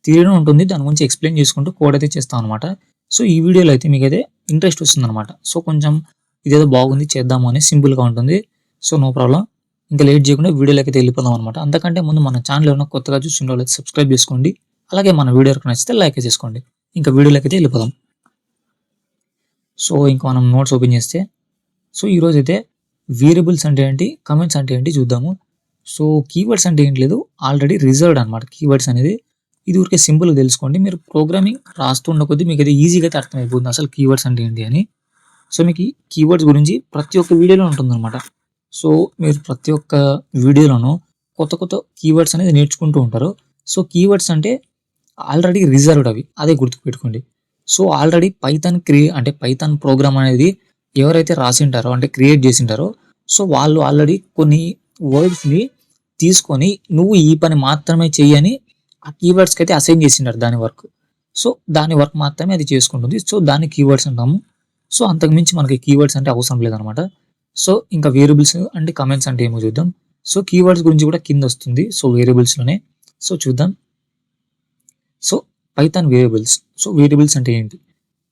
Theory ఉంటుంది. దాని గురించి ఎక్స్‌ప్లెయిన్ చేసుకుంటూ కోడ్ అయితే చేస్తామనమాట. సో, ఈ వీడియోలో అయితే మీకైతే ఇంట్రెస్ట్ వస్తుందనమాట. సో, కొంచెం ఇదేదో బాగుంది చేద్దాము అని సింపుల్‌గా ఉంటుంది. So, no problem. ఇంకా లేట్ చేయకుండా వీడియోలోకైతే వెళ్ళిపోదాం అనమాట. అంతకంటే ముందు మన ఛానల్ ఏమైనా కొత్తగా చూస్తున్నోళ్ళైతే సబ్స్క్రైబ్ చేసుకోండి. అలాగే మన వీడియో కనుక నచ్చితే లైక్ చేసుకోండి. ఇంకా వీడియోలోకైతే వెళ్ళిపోదాం. సో, ఇంక మనం నోట్స్ ఓపెన్ చేస్తే సో, ఈరోజైతే వేరియబుల్స్ అంటే ఏంటి, కామెంట్స్ అంటే ఏంటి చూద్దాము. సో, కీవర్డ్స్ అంటే ఏం లేదు, ఆల్రెడీ రిజర్వ్డ్ అనమాట కీవర్డ్స్ అనేది. ఇది ఊరికే సింపుల్‌గా తెలుసుకోండి. మీరు ప్రోగ్రామింగ్ రాస్తున్న కొద్దీ మీకైతే ఈజీగా అయితే అర్థమైపోతుంది అసలు కీవర్డ్స్ అంటే ఏంటి అని. సో, మీకు ఈ కీవర్డ్స్ గురించి ప్రతి ఒక్క వీడియోలో ఉంటుందన్నమాట. సో, మీరు ప్రతి ఒక్క వీడియోలోనూ కొత్త కొత్త కీవర్డ్స్ అనేది నేర్చుకుంటూ ఉంటారు. సో, కీవర్డ్స్ అంటే ఆల్రెడీ రిజర్వ్డ్ అవి. అదే గుర్తుపెట్టుకోండి. సో, ఆల్రెడీ పైథాన్ ప్రోగ్రామ్ అనేది ఎవరైతే రాసింటారో అంటే క్రియేట్ చేసింటారో సో, వాళ్ళు ఆల్రెడీ కొన్ని వర్డ్స్‌ని తీసుకొని నువ్వు ఈ పని మాత్రమే చెయ్యి అని ఆ కీవర్డ్స్‌కి అయితే అసైన్ చేసింటారు దాని వర్క్. సో, దాని వర్క్ మాత్రమే అది చేసుకుంటుంది. సో, దాన్ని కీవర్డ్స్ అంటాము. సో, అంతకుమించి మనకి కీవర్డ్స్ అంటే అవసరం లేదనమాట. సో, ఇంకా వేరియబుల్స్ అంటే కామెంట్స్ అంటే ఏమో చూద్దాం. సో, కీవర్డ్స్ గురించి కూడా కింద వస్తుంది. సో, వేరియబుల్స్‌లోనే. సో, చూద్దాం. So, Python variables. So, variables అంటే ఏంటి?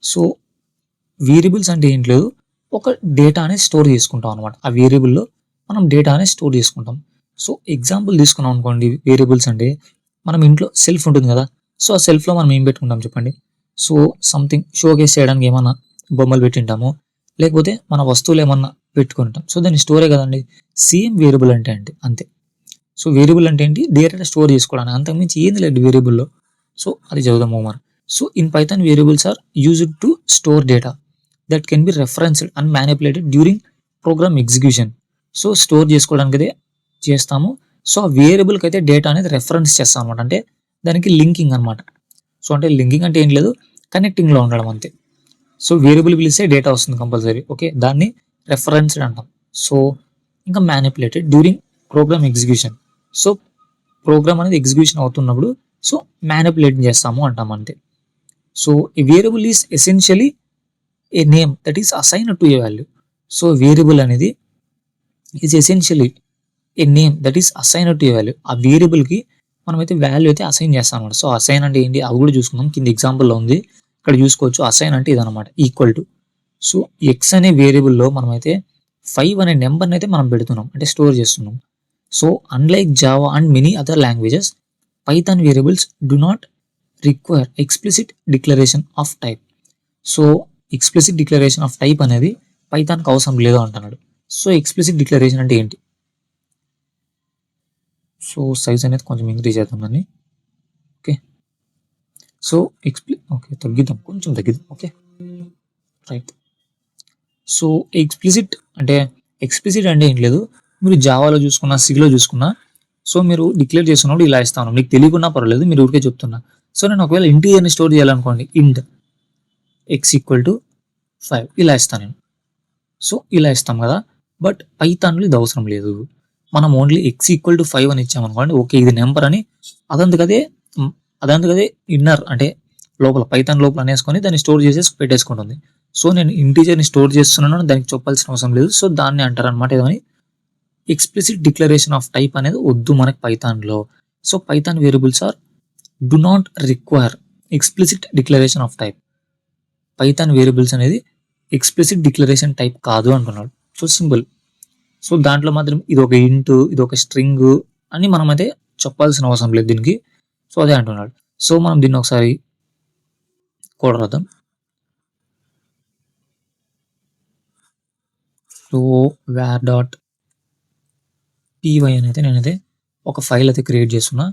సో, వేరియబుల్స్ అంటే ఏం లేదు, ఒక డేటా అనేది స్టోర్ చేసుకుంటాం అనమాట. ఆ వేరియబుల్‌లో మనం డేటా అనేది స్టోర్ చేసుకుంటాం. సో, ఎగ్జాంపుల్ తీసుకున్నాం అనుకోండి, వేరియబుల్స్ అంటే మనం ఇంట్లో సెల్ఫ్ ఉంటుంది కదా! సో, ఆ సెల్ఫ్‌లో మనం ఏం పెట్టుకుంటాం చెప్పండి? సో, సంథింగ్ షోకేస్ చేయడానికి ఏమన్నా బొమ్మలు పెట్టింటాము. లేకపోతే మన వస్తువులు ఏమన్నా పెట్టుకుంటాం. సో, దాన్ని స్టోరే కదండీ! సేమ్ వేరియబుల్ అంటే అంతే. సో, వేరియబుల్ అంటే ఏంటి? డేటా స్టోర్ చేసుకోవడానికి. అంతకుమించి ఏంది లేదు వేరియబుల్‌లో. సో, అది చదువుదాం ఓమర్. So, in Python variables are used to store data that can be referenced and manipulated during program execution. So, store చేసుకోవడానికి అయితే చేస్తాము. సో, ఆ వేరియబుల్‌కి అయితే డేటా అనేది రెఫరెన్స్ చేస్తాం అనమాట. అంటే దానికి లింకింగ్ అనమాట. సో, అంటే లింకింగ్ అంటే ఏం లేదు, కనెక్టింగ్‌లో ఉండడం అంతే. సో, వేరియబుల్ పిలిస్తే డేటా వస్తుంది కంపల్సరీ. ఓకే, దాన్ని రెఫరెన్స్డ్ అంటాం. సో, ఇంకా manipulated during program execution. So, program అనేది ఎగ్జిక్యూషన్ అవుతున్నప్పుడు సో, మ్యానిపులేట్ చేస్తాము అంటాం అంతే. So, a variable is essentially a name that is assigned to a value. So, variable అనేది is essentially a name that is assigned to a value. ఆ వేరియబుల్‌కి మనమైతే value అయితే అసైన్ చేస్తాం అనమాట. సో, అసైన్ అంటే ఏంటి అవి కూడా చూసుకుందాం. కింద ఎగ్జాంపుల్‌లో ఉంది. ఇక్కడ చూసుకోవచ్చు. అసైన్ అంటే ఇదనమాట. Equal to. సో, ఎక్స్ అనే వేరియబుల్‌లో మనమైతే 5 అనే నెంబర్‌ని అయితే మనం పెడుతున్నాం. అంటే స్టోర్ చేస్తున్నాం. So, unlike Java and many other languages, Python variables do not require explicit declaration of type. So, explicit declaration of type అనేది పైథాన్‌కి అవసరం లేదు అంటున్నాడు. సో, ఎక్స్‌ప్లిసిట్ డిక్లరేషన్ అంటే ఏంటి? సో, సైజ్ అనేది కొంచెం ఇంక్రీజ్ చేద్దాం దాన్ని. ఓకే. సో, ఓకే, తగ్గిద్దాం. కొంచెం తగ్గిద్దాం. ఓకే. రైట్. సో, ఎక్స్‌ప్లిసిట్ అంటే ఏం లేదు. మీరు జావాలో చూసుకున్నా, సిలో చూసుకున్నా సో, మీరు డిక్లేర్ చేస్తున్నప్పుడు ఇలా ఇస్తా ఉన్నాం. మీకు తెలియకున్నా పర్వాలేదు. మీరు ఊరికే చెప్తున్నా. సో, నేను ఒకవేళ ఇంటీజర్‌ని స్టోర్ చేయాలనుకోండి. ఇంట్ ఎక్స్ ఈక్వల్ టు 5 ఇలా ఇస్తాను నేను. సో, ఇలా ఇస్తాం కదా! బట్ పైథాన్‌లో ఇది అవసరం లేదు. మనం ఓన్లీ ఎక్స్ ఈక్వల్ టు 5 అని ఇచ్చామనుకోండి. ఓకే, ఇది నెంబర్ అని అదంతకదే అదంతకదే ఇన్నర్ అంటే లోపల పైథాన్ లోపల అనేసుకొని దాన్ని స్టోర్ చేసేసి పెట్టేసుకుంటుంది. సో, నేను ఇంటీజర్‌ని స్టోర్ చేస్తున్నాను దానికి చెప్పాల్సిన అవసరం లేదు. సో, దాన్ని అంటారనమాట ఏమని ఎక్స్‌ప్లిసిట్ డిక్లరేషన్ ఆఫ్ టైప్ అనేది వద్దు మనకి పైథాన్‌లో. So, Python variables are do not require explicit declaration of type. Python variables అనేది ఎక్స్‌ప్లిసిట్ డిక్లరేషన్ టైప్ కాదు అంటున్నాడు. So, simple. సో, దాంట్లో మాత్రం ఇదొక ఇంట్, ఇదొక స్ట్రింగ్ అని మనమైతే చెప్పాల్సిన అవసరం లేదు దీనికి. సో, అదే అంటున్నాడు. సో, మనం దీన్ని ఒకసారి కోడ్ రాద్దాం. సో, var డాట్ py అనేది నేనైతే ఒక ఫైల్ అయితే క్రియేట్ చేస్తున్నా.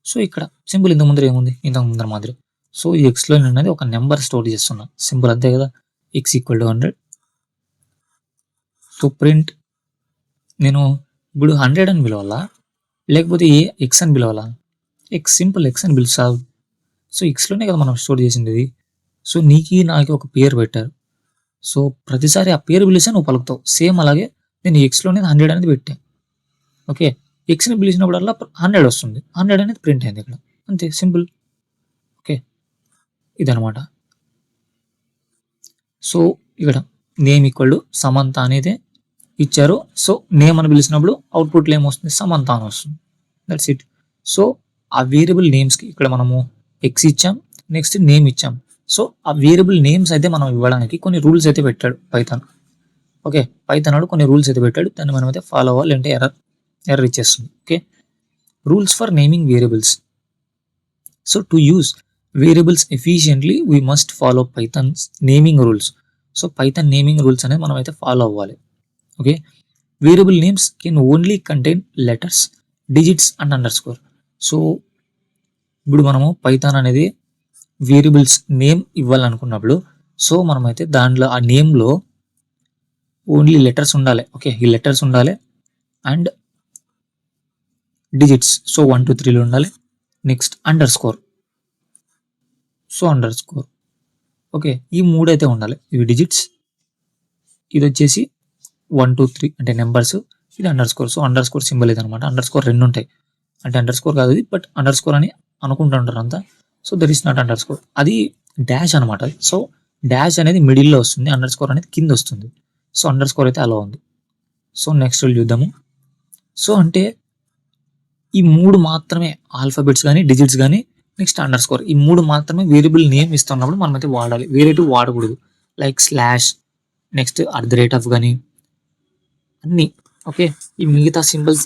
సో, ఇక్కడ సింపుల్ ఇంతకు ముందర ఏముంది? ఇంతకు ముందర మాదిరి. సో, ఈ ఎక్స్‌లో నేననేది ఒక నెంబర్ స్టోర్ చేస్తున్నా. సింపుల్ అంతే కదా! X equal to 100. So, print నేను ఇప్పుడు 100 అని పిలవాలా? లేకపోతే ఎక్స్ అని పిలవాలా? సింపుల్ ఎక్స్ అని పిలుస్తా. సో, ఎక్స్‌లోనే కదా మనం స్టోర్ చేసింది. సో, నీకి నాకి ఒక పేరు పెట్టారు. సో, ప్రతిసారి ఆ పేరు పిలిస్తే నువ్వు పలుకుతావు. సేమ్ అలాగే నేను ఎక్స్‌లోనే 100 అనేది పెట్టా. ఓకే. ఎక్స్‌ని పిలిచినప్పుడల్లా 100 వస్తుంది. 100 అనేది ప్రింట్ అయింది ఇక్కడ. అంతే సింపుల్. ఓకే. ఇదనమాట. సో, ఇక్కడ నేమ్ ఈక్వల్ టు సమంత అనేది ఇచ్చారు. సో, నేమ్ అని పిలిచినప్పుడు అవుట్‌పుట్‌లో ఏమొస్తుంది? సమంత అని వస్తుంది. That's it. సో, ఆ వేరియబుల్ నేమ్స్‌కి ఇక్కడ మనము ఎక్స్ ఇచ్చాం, నెక్స్ట్ నేమ్ ఇచ్చాం. సో ఆ వేరియబుల్ నేమ్స్ అయితే మనం ఇవ్వడానికి కొన్ని రూల్స్ అయితే పెట్టాడు పైథాన్. ఓకే, పైథాన్ వాడు కొన్ని రూల్స్ అయితే పెట్టాడు, దాన్ని మనం అయితే ఫాలో అవ్వాలి, అంటే ఎర్రర్ ఇచ్చేస్తుంది. Okay, rules for naming variables. So to use variables efficiently we must follow Pythons naming rules. So Python naming rules అనేది మనం అయితే ఫాలో అవ్వాలి. Okay, variable names can only contain letters, digits and underscore. So ఇప్పుడు మనము Python అనేది variables name ఇవ్వాలనుకున్నప్పుడు, so మనమైతే దాంట్లో ఆ నేమ్లో ఓన్లీ లెటర్స్ ఉండాలి. ఓకే, ఈ లెటర్స్ ఉండాలి అండ్ డిజిట్స్, సో 1 2 3 ఉండాలి. Next underscore, so underscore. Okay, ఈ 3 అయితే ఉండాలి. ఇవి డిజిట్స్, ఇది వచ్చేసి 1 2 3 అంటే నెంబర్స్, ఇది అండర్స్కోర్. సో అండర్స్కోర్ సింబల్ ఇది అనమాట. అండర్స్కోర్ 2 ఉంటాయి, అంటే అండర్స్కోర్ కాదు ఇది, బట్ అండర్స్కోర్ అని అనుకుంటుంటారు అంతా. So that is not underscore, అది డాష్ అనమాట. సో డాష్ అనేది మిడిల్లో వస్తుంది, అండర్స్కోర్ అనేది కింద వస్తుంది. సో అండర్స్కోర్ అయితే అలా ఉంది. సో నెక్స్ట్ చూద్దాము. సో అంటే ఈ 3 మాత్రమే ఆల్ఫాబెట్స్ కానీ డిజిట్స్ కానీ నెక్స్ట్ అండర్స్కోర్, ఈ 3 మాత్రమే వేరియబుల్ నేమ్ ఇస్తున్నప్పుడు మనం అయితే వాడాలి, వేరేటివి వాడకూడదు. లైక్ స్లాష్, నెక్స్ట్ @ కానీ అన్నీ. ఓకే, ఈ మిగతా సింబల్స్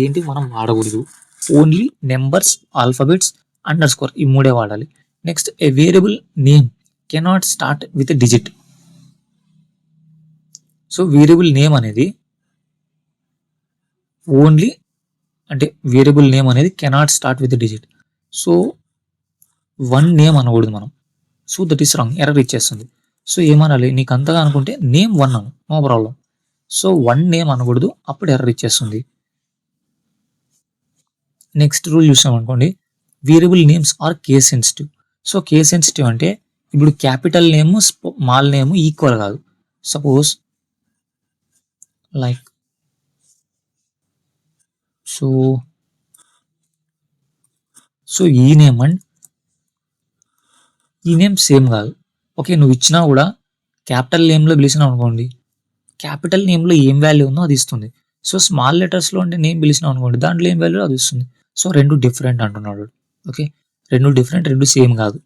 ఏంటి మనం వాడకూడదు. ఓన్లీ నెంబర్స్, ఆల్ఫాబెట్స్, అండర్స్కోర్, ఈ 3 వాడాలి. Next a variable name cannot start with digit. So variable name అనేది ఓన్లీ, అంటే వేరియబుల్ నేమ్ అనేది cannot start with digit. So 1 name అనకూడదు మనం. So that is wrong, error ఇచ్చేస్తుంది. సో ఏమనాలి, నీకు అంతగా అనుకుంటే నేమ్ 1 అను, నో ప్రాబ్లం. సో 1 నేమ్ అనకూడదు, అప్పుడు ఎర్రర్ ఇచ్చేస్తుంది. నెక్స్ట్ రూల్ చూసామనుకోండి, variable names are case sensitive. So case sensitive అంటే ఇప్పుడు capital name small name equal కాదు. సపోజ్ లైక్ సో సో ఈ నేమ్ అండ్ ఈ నేమ్ సేమ్ కాదు. ఓకే, నువ్వు ఇచ్చినా కూడా క్యాపిటల్ నేమ్లో పిలిచినావు అనుకోండి, క్యాపిటల్ నేమ్లో ఏం వాల్యూ ఉందో అది ఇస్తుంది. సో స్మాల్ లెటర్స్లో అంటే నేమ్ పిలిచినావు అనుకోండి, దాంట్లో ఏం వాల్యూ అది ఇస్తుంది. సో 2 డిఫరెంట్ అంటున్నాడు. ఓకే, 2 డిఫరెంట్, 2 సేమ్ కాదు.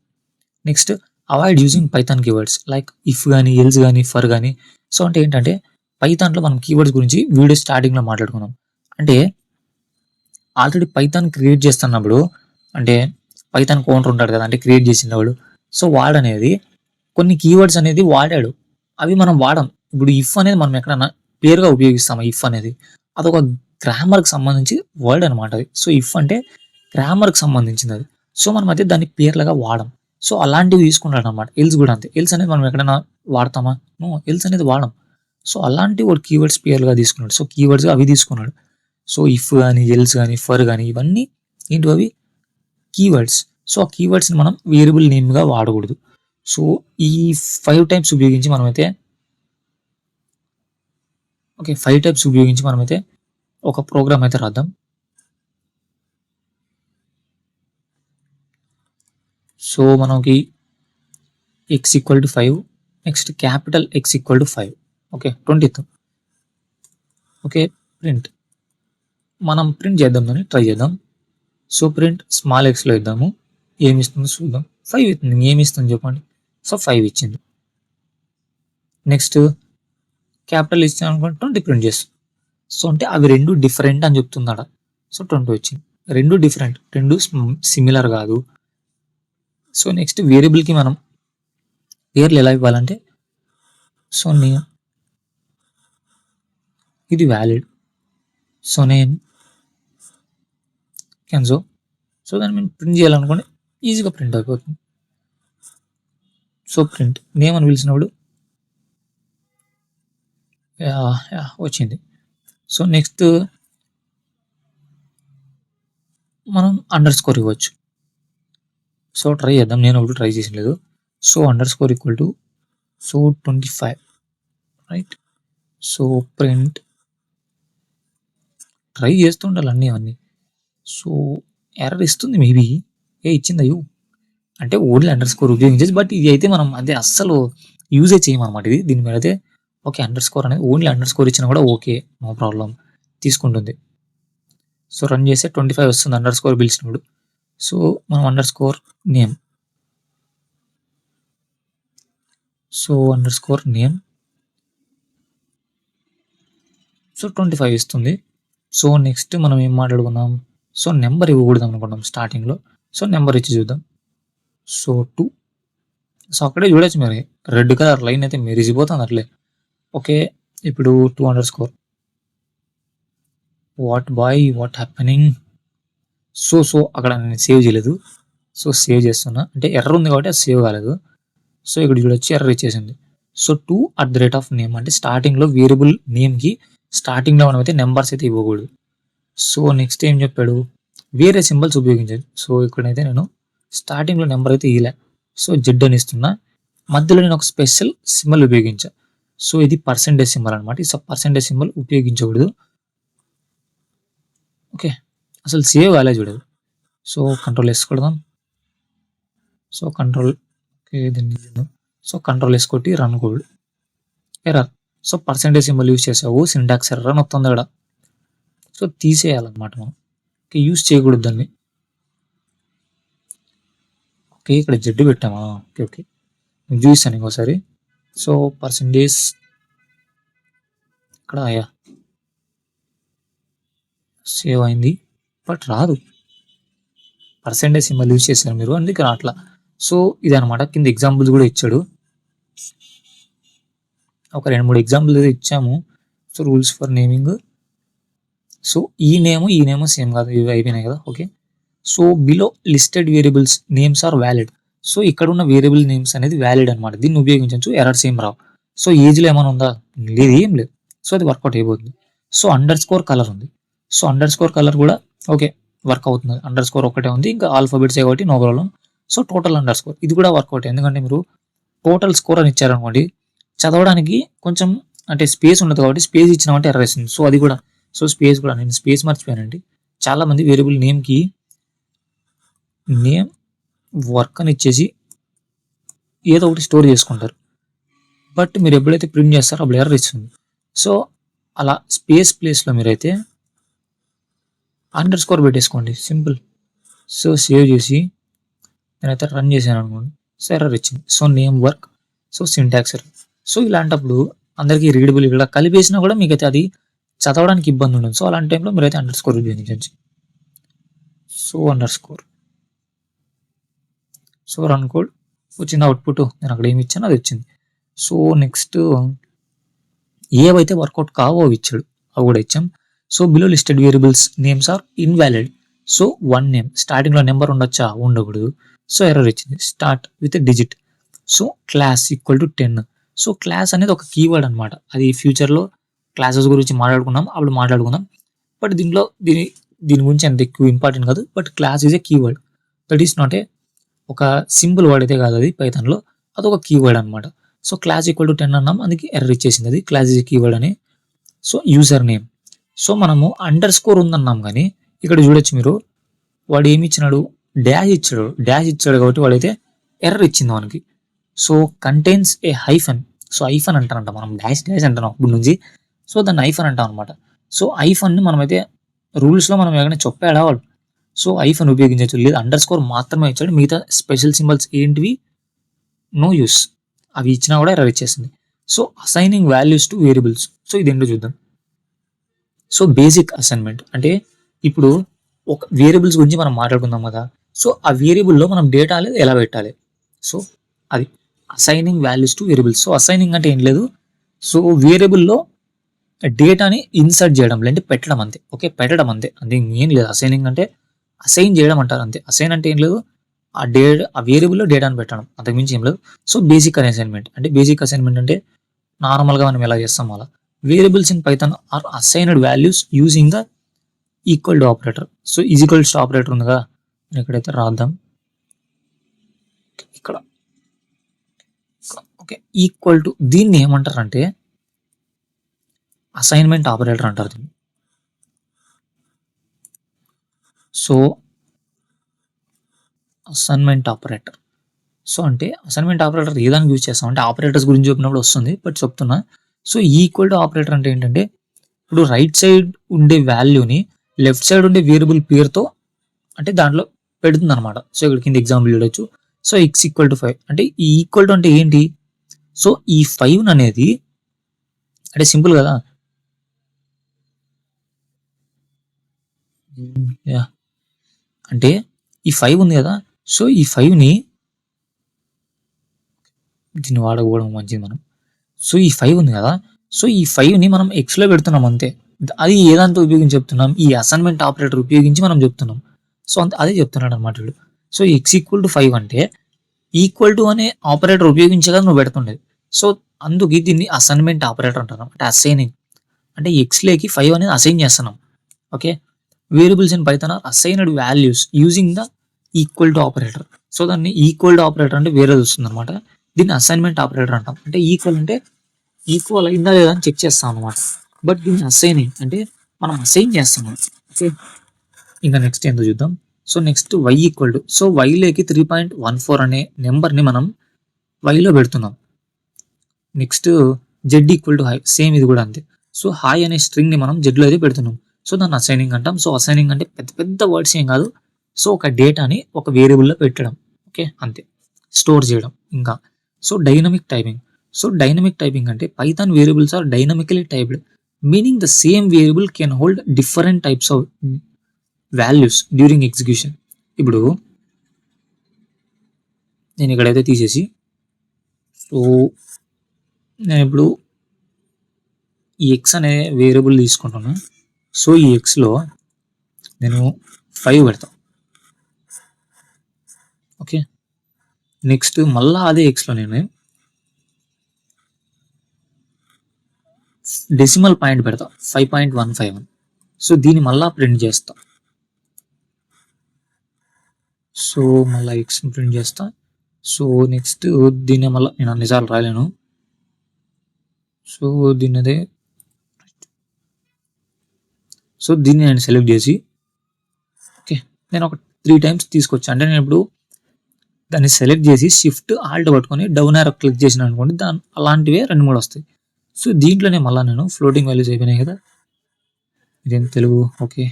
Next avoid using Python keywords like if కానీ, ఎల్స్ కానీ, ఫర్ కానీ. సో అంటే ఏంటంటే పైథాన్లో మనం కీవర్డ్స్ గురించి వీడియో స్టార్టింగ్లో మాట్లాడుకున్నాం. అంటే ఆల్రెడీ పైథాన్ క్రియేట్ చేస్తున్నప్పుడు, అంటే పైథాన్ కౌంటర్ ఉంటాడు కదా, అంటే క్రియేట్ చేసినవాడు. సో వాడనేది కొన్ని కీవర్డ్స్ అనేది వాడాడు, అవి మనం వాడం. ఇప్పుడు ఇఫ్ అనేది మనం ఎక్కడన్నా పేరుగా ఉపయోగిస్తాము. ఇఫ్ అనేది అదొక గ్రామర్కి సంబంధించి వర్డ్ అనమాట అది. సో ఇఫ్ అంటే గ్రామర్కి సంబంధించింది అది. సో మనం అయితే దాన్ని పేర్లుగా వాడం. సో అలాంటివి తీసుకుంటాడు అనమాట. ఎల్స్ కూడా అంతే. ఎల్స్ అనేది మనం ఎక్కడైనా వాడతామా? నో, ఎల్స్ అనేది వాడం. సో అలాంటి ఒక కీవర్డ్స్ పేర్లుగా తీసుకున్నాడు. సో కీవర్డ్స్ అవి తీసుకున్నాడు. సో ఇఫ్ కానీ, ఎల్స్ కానీ, ఫర్ కానీ, ఇవన్నీ ఏంటి అవి కీవర్డ్స్. సో ఆ కీవర్డ్స్ని మనం వేరియబుల్ నేమ్గా వాడకూడదు. సో ఈ 5 టైప్స్ ఉపయోగించి మనమైతే ఓకే 5 టైప్స్ ఉపయోగించి మనమైతే ఒక ప్రోగ్రామ్ అయితే రాద్దాం. సో మనకి x = 5, next capital X = 5. Okay 20th. Okay print, మనం ప్రింట్ చేద్దాం, దాన్ని ట్రై చేద్దాం. సో ప్రింట్ స్మాల్ ఎక్స్లో ఇద్దాము, ఏమి ఇస్తుందో చూద్దాం. 5 ఇస్తుంది, ఏమి ఇస్తుంది చెప్పండి. సో 5 ఇచ్చింది. నెక్స్ట్ క్యాపిటల్ ఇచ్చాను అనుకోండి, 20 ప్రింట్ చేస్తుంది. సో అంటే అవి 2 డిఫరెంట్ అని చెప్తున్నాడు. సో 20 వచ్చింది. 2 డిఫరెంట్, 2 సిమిలర్ కాదు. సో నెక్స్ట్ వేరియబుల్కి మనం పేర్లు ఎలా ఇవ్వాలంటే, సో నేమ్, ఇది వ్యాలిడ్. సో నేమ్ కెన్జో. సో దాన్ని మేము ప్రింట్ చేయాలనుకోండి, ఈజీగా ప్రింట్ అయిపోతుంది. సో ప్రింట్ నేమ్ అని పిలిచినప్పుడు వచ్చింది. సో నెక్స్ట్ మనం అండర్స్కోర్ ఇవ్వచ్చు. సో ట్రై చేద్దాం, నేను ఒకటి ట్రై చేసిన లేదు. So underscore = so 25, right. So print, try చేస్తుండాలి అన్నీ. సో ఎర్రర్ ఇస్తుంది మేబీ, ఇచ్చింది అయ్యో, అంటే ఓన్లీ అండర్స్కోర్ ఉపయోగించేది. బట్ ఇది అయితే మనం అదే అస్సలు యూజే చేయమన్నమాట. ఇది దీని మీద అయితే ఓకే అండర్స్కోర్ అనేది ఓన్లీ అండర్స్కోర్ ఇచ్చినా కూడా ఓకే, నో ప్రాబ్లం తీసుకుంటుంది. సో రన్ చేస్తే 25 వస్తుంది అండర్స్కోర్ పిలిచినప్పుడు. సో మనం under score name, so under score name, so 25 ఇస్తుంది. సో నెక్స్ట్ మనం ఏం మాట్లాడుకుందాం, సో నెంబర్ ఇవ్వకూడదు అనుకుంటాం స్టార్టింగ్లో. సో నెంబర్ ఇచ్చి చూద్దాం. సో 2. సో అక్కడే చూడొచ్చు మరి రెడ్ కలర్ లైన్ అయితే మెరిసిపోతుంది అట్లే. ఓకే, ఇప్పుడు 2 under score what happening. So అక్కడ నేను సేవ్ చేయలేదు. సో సేవ్ చేస్తున్నా, అంటే ఎర్రర్ ఉంది కాబట్టి అది సేవ్ కాలేదు. సో ఇక్కడ చూడొచ్చు ఎర్రర్ ఇచ్చేసింది. సో 2@name అంటే స్టార్టింగ్లో వేరియబుల్ నేమ్కి స్టార్టింగ్లో మనం అయితే నెంబర్స్ అయితే ఇవ్వకూడదు. సో నెక్స్ట్ ఏం చెప్పాడు, వేరే సింబల్స్ ఉపయోగించాలి. సో ఇక్కడైతే నేను స్టార్టింగ్లో నెంబర్ అయితే ఇలే, సో జెడ్ అని ఇస్తున్నా. మధ్యలో నేను ఒక స్పెషల్ సింబల్ ఉపయోగించా. సో ఇది పర్సెంటేజ్ సింబల్ అనమాట. ఈ పర్సెంటేజ్ సింబల్ ఉపయోగించకూడదు. ఓకే, అసలు సేవ్ కాలే చూడదు. సో కంట్రోల్ వేసుకోవడం. సో కంట్రోల్ సో కంట్రోల్ వేసుకొట్టి run code error. So percentage symbol use చేసావు, సింటాక్స్ ఎర్రర్ అని వస్తుంది ఇక్కడ. సో తీసేయాలన్నమాట మనం. ఓకే, యూజ్ చేయకూడదు దాన్ని. ఓకే, ఇక్కడ జెడ్ పెట్టామా. ఓకే ఓకే, నేను చూస్తాను ఇంకోసారి. సో పర్సెంటేజ్ ఇక్కడ సేవ్ అయింది, బట్ రాదు. పర్సెంటేజ్ సింబల్ యూజ్ చేశారు మీరు, అందుకే అట్లా. సో ఇదనమాట. కింద ఎగ్జాంపుల్స్ కూడా ఇచ్చాడు, ఒక 2-3 ఎగ్జాంపుల్స్ అయితే ఇచ్చాము. So rules for naming. So ఈ నేమ్ సేమ్ కాదు, ఇవి అయిపోయినాయి కదా. Okay, so below listed variables names are valid. So ఇక్కడ ఉన్న వేరియబుల్ నేమ్స్ అనేది వ్యాలిడ్ అనమాట, దీన్ని ఉపయోగించవచ్చు, ఎర్రర్స్ ఏం రావు. సో ఏజ్లో ఏమైనా ఉందా, లేదు, ఏం లేదు. సో అది వర్కౌట్ అయిపోతుంది. సో అండర్ స్కోర్ కలర్ ఉంది. సో అండర్ స్కోర్ కలర్ కూడా ఓకే వర్క్ అవుతుంది. అండర్ స్కోర్ ఒకటే ఉంది, ఇంకా ఆల్ఫాబెట్స్ కాబట్టి no problem. So total underscore ఇది కూడా వర్కౌట్, ఎందుకంటే మీరు టోటల్ స్కోర్ అని ఇచ్చారనుకోండి, చదవడానికి కొంచెం అంటే స్పేస్ ఉండదు కాబట్టి స్పేస్ ఇచ్చినామంటే ఎర్రర్ వస్తుంది. సో అది కూడా, సో స్పేస్ కూడా నేను స్పేస్ మర్చిపోయానండి. చాలామంది వేరియబుల్ నేమ్కి నేమ్ వర్క్ అని ఇచ్చేసి ఏదో ఒకటి స్టోర్ చేసుకుంటారు, బట్ మీరు ఎప్పుడైతే ప్రింట్ చేస్తారో అప్పుడు ఎర్రర్ ఇస్తుంది. సో అలా స్పేస్ ప్లేస్లో మీరైతే అండర్ స్కోర్ పెట్టేసుకోండి, సింపుల్. సో సేవ్ చేసి నేనైతే రన్ చేశాను అనుకోండి, సో ఎర్రర్ ఇచ్చింది. So name work, so syntax error. So ఇలాంటప్పుడు అందరికీ రీడబుల్ ఇలా కలిపేసినా కూడా మీకైతే అది చదవడానికి ఇబ్బంది ఉండదు. సో అలాంటి టైంలో మీరైతే అండర్ స్కోర్ ఉపయోగించవచ్చు. So underscore, so run code వచ్చింది అవుట్పుట్. నేను అక్కడ ఏమి ఇచ్చాను అది వచ్చింది. సో నెక్స్ట్ ఏవైతే వర్కౌట్ కావో అవి ఇచ్చాడు, అవి కూడా ఇచ్చాం. So below listed variables names are invalid. So 1 name స్టార్టింగ్లో నెంబర్ ఉండొచ్చా, ఉండకూడదు. సో ఎర్రర్ ఇచ్చింది. Start with digit. So class equal to 10. So class అనేది ఒక కీవర్డ్ అనమాట, అది ఫ్యూచర్లో క్లాసెస్ గురించి అప్పుడు మాట్లాడుకుందాం. బట్ దీని గురించి అంత ఎక్కువ ఇంపార్టెంట్ కాదు. But class is a keyword, that is not a ఒక సింపుల్ వర్డ్ అయితే కాదు, అది పైథాన్లో అదొక కీవర్డ్ అనమాట. సో క్లాస్ ఈక్వల్ టు 10 అన్నాం, అందుకే ఎర్రర్ ఇచ్చేసింది, అది క్లాస్ ఈజ్ ఏ కీవర్డ్ అని. సో యూజర్ నేమ్, సో మనము అండర్ స్కోర్ ఉందన్నాం, కానీ ఇక్కడ చూడొచ్చు మీరు, వాడు ఏమి ఇచ్చినాడు, డాష్ ఇచ్చాడు కాబట్టి వాడైతే ఎర్రర్ ఇచ్చింది మనకి. సో కంటైన్స్ ఏ హైఫన్. సో ఐఫన్ అంటారంట, మనం డాష్ అంటున్నాం ఇప్పుడు నుంచి. సో దాన్ని ఐఫన్ అంటాం అనమాట. సో ఐఫన్ని మనమైతే రూల్స్లో మనం ఏమైనా చెప్పాడా వాడు, సో ఐఫన్ ఉపయోగించవచ్చు. లేదు అండర్ స్కోర్ మాత్రమే ఇచ్చాడు, మిగతా స్పెషల్ సింబల్స్ ఏంటివి నో యూస్, అవి ఇచ్చినా కూడా ఎర్రర్ ఇచ్చేస్తుంది. So assigning values to variables. So ఇదేంటో చూద్దాం. సో బేసిక్ అసైన్మెంట్ అంటే ఇప్పుడు ఒక వేరియబుల్స్ గురించి మనం మాట్లాడుకుందాం కదా. సో ఆ వేరియబుల్లో మనం డేటా అనేది ఎలా పెట్టాలి, సో అది assigning values to variables. So assigning అంటే ఏం లేదు, సో వేరియబుల్లో డేటాని ఇన్సర్ట్ చేయడం అంటే పెట్టడం అంతే. ఓకే, పెట్టడం అంతే, ఏం లేదు. అసైనింగ్ అంటే అసైన్ చేయడం అంటారు అంతే. అసైన్ అంటే ఏం లేదు, ఆ వేరియబుల్లో డేటాను పెట్టడం, అంతకుమించి ఏం లేదు. సో బేసిక్ అసైన్మెంట్ అంటే నార్మల్గా మనం ఎలా చేస్తాం అలా. Variables in Python are assigned values using the equal to operator. So equals to operator ఉంది కదా, ఇక్కడైతే రాద్దాం. ఇక్కడ ఓకే, ఈక్వల్ టు దీన్ని ఏమంటారు అంటే అసైన్మెంట్ ఆపరేటర్ అంటారు దీన్ని. సో అసైన్మెంట్ ఆపరేటర్, సో అంటే అసైన్మెంట్ ఆపరేటర్ ఏదానికి యూజ్ చేస్తాం అంటే ఆపరేటర్స్ గురించి చెప్పినప్పుడు వస్తుంది, బట్ చెప్తున్నా. సో ఈక్వల్ టు ఆపరేటర్ అంటే ఏంటంటే ఇప్పుడు రైట్ సైడ్ ఉండే వాల్యూని లెఫ్ట్ సైడ్ ఉండే వేరియబుల్ పేరుతో, అంటే దాంట్లో పెడుతుంది అనమాట. సో ఇక్కడ కింద ఎగ్జాంపుల్ చూడొచ్చు. సో ఎక్స్ ఈక్వల్ టు 5 అంటే ఈ ఈక్వల్ టు అంటే ఏంటి? సో ఈ 5 అనేది అంటే సింపుల్ కదా. యా అంటే ఈ 5 ఉంది కదా. సో ఈ 5ని దీన్ని వాడకపోవడం మంచిది మనం. సో ఈ 5 ఉంది కదా. సో ఈ 5ని మనం ఎక్స్లో పెడుతున్నాం అంతే. అది ఏ దాంతో ఉపయోగించి చెప్తున్నాం? ఈ అసైన్మెంట్ ఆపరేటర్ ఉపయోగించి మనం చెప్తున్నాం. సో అదే చెప్తున్నాడు అనమాట వీడు. సో ఎక్స్ ఈక్వల్ టు 5 అంటే ఈక్వల్ టు అనే ఆపరేటర్ ఉపయోగించగా నువ్వు పెడుతుండేది. సో అందుకే దీన్ని అసైన్మెంట్ ఆపరేటర్ అంటారు. అంటే అసైనింగ్ అంటే ఎక్స్లోకి 5 అనేది అసైన్ చేస్తున్నాం. Okay, variables in Python are assigned values using the equal to operator. So దాన్ని ఈక్వల్ టు ఆపరేటర్ అంటే వేరేది వస్తుంది అనమాట. దీన్ని అసైన్మెంట్ ఆపరేటర్ అంటాం. అంటే ఈక్వల్ అంటే ఈక్వల్ అయిందా లేదా అని చెక్ చేస్తాం అనమాట. బట్ దీన్ని అసైనింగ్ అంటే మనం అసైన్ చేస్తున్నాం. ఓకే, ఇంకా నెక్స్ట్ ఏంటో చూద్దాం. So next Y equal to, so వైలోకి 3.14 అనే నెంబర్ని మనం వైలో పెడుతున్నాం. Next Z equal to hi, same ఇది కూడా అంతే. సో హాయ్ అనే స్ట్రింగ్ని మనం జెడ్లో అయితే పెడుతున్నాం. సో దాన్ని అసైనింగ్ అంటాం. సో అసైనింగ్ అంటే పెద్ద పెద్ద వర్డ్స్ ఏం కాదు. సో ఒక డేటాని ఒక వేరియబుల్లో పెట్టడం. ఓకే, అంతే, స్టోర్ చేయడం. ఇంకా so dynamic typing. So dynamic typing అంటే Python variables are dynamically typed, meaning the same variable can hold different types of values during execution. ఇప్పుడు నేను ఇక్కడైతే తీసేసి, సో నేను ఇప్పుడు ఈ ఎక్స్ అనే వేరియబుల్ తీసుకుంటున్నా. సో ఈ ఎక్స్లో నేను 5 పెడతా. ఓకే, నెక్స్ట్ మళ్ళా అదే ఎక్స్లో నేను డెసిమల్ పాయింట్ పెడతా 5.151. సో దీన్ని మళ్ళా ప్రింట్ చేస్తా. సో మళ్ళీ ఎక్స్ ప్రింట్ చేస్తా. సో నెక్స్ట్ దీన్ని మళ్ళీ నేను అన్నిసార్లు రాయలేను. సో దీన్ని అదే, సో దీన్ని నేను సెలెక్ట్ చేసి, ఓకే, నేను ఒక 3 టైమ్స్ తీసుకొచ్చా. అంటే నేను ఇప్పుడు దాన్ని సెలెక్ట్ చేసి షిఫ్ట్ ఆల్ట్ పట్టుకొని డౌన్ యారో క్లిక్ చేసిన అనుకోండి, అలాంటివే 2-3 వస్తాయి. సో దీంట్లోనే మళ్ళీ నేను ఫ్లోటింగ్ వాల్యూస్ అయిపోయినాయి కదా, ఇదేం తెలుగు, ఓకే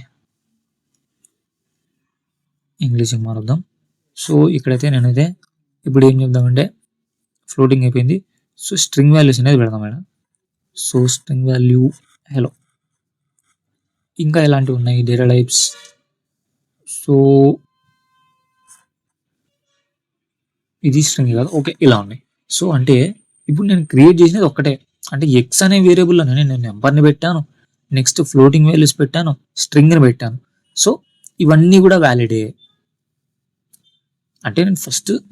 ఇంగ్లీష్ మారుద్దాం. సో ఇక్కడైతే నేనైతే ఇప్పుడు ఏం చెప్దామంటే ఫ్లోటింగ్ అయిపోయింది. సో స్ట్రింగ్ వాల్యూస్ అనేది పెడదాం madam. So string value hello, ఇంకా ఎలాంటివి ఉన్నాయి డేటా టైప్స్. సో ఇది స్ట్రింగ్ కదా, ఓకే ఇలా ఉన్నాయి. సో అంటే ఇప్పుడు నేను క్రియేట్ చేసినది ఒక్కటే, అంటే ఎక్స్ అనే వేరియబుల్లోనే నేను నెంబర్ని పెట్టాను, నెక్స్ట్ ఫ్లోటింగ్ వాల్యూస్ పెట్టాను, స్ట్రింగ్ని పెట్టాను. సో ఇవన్నీ కూడా వ్యాలిడే. అంటే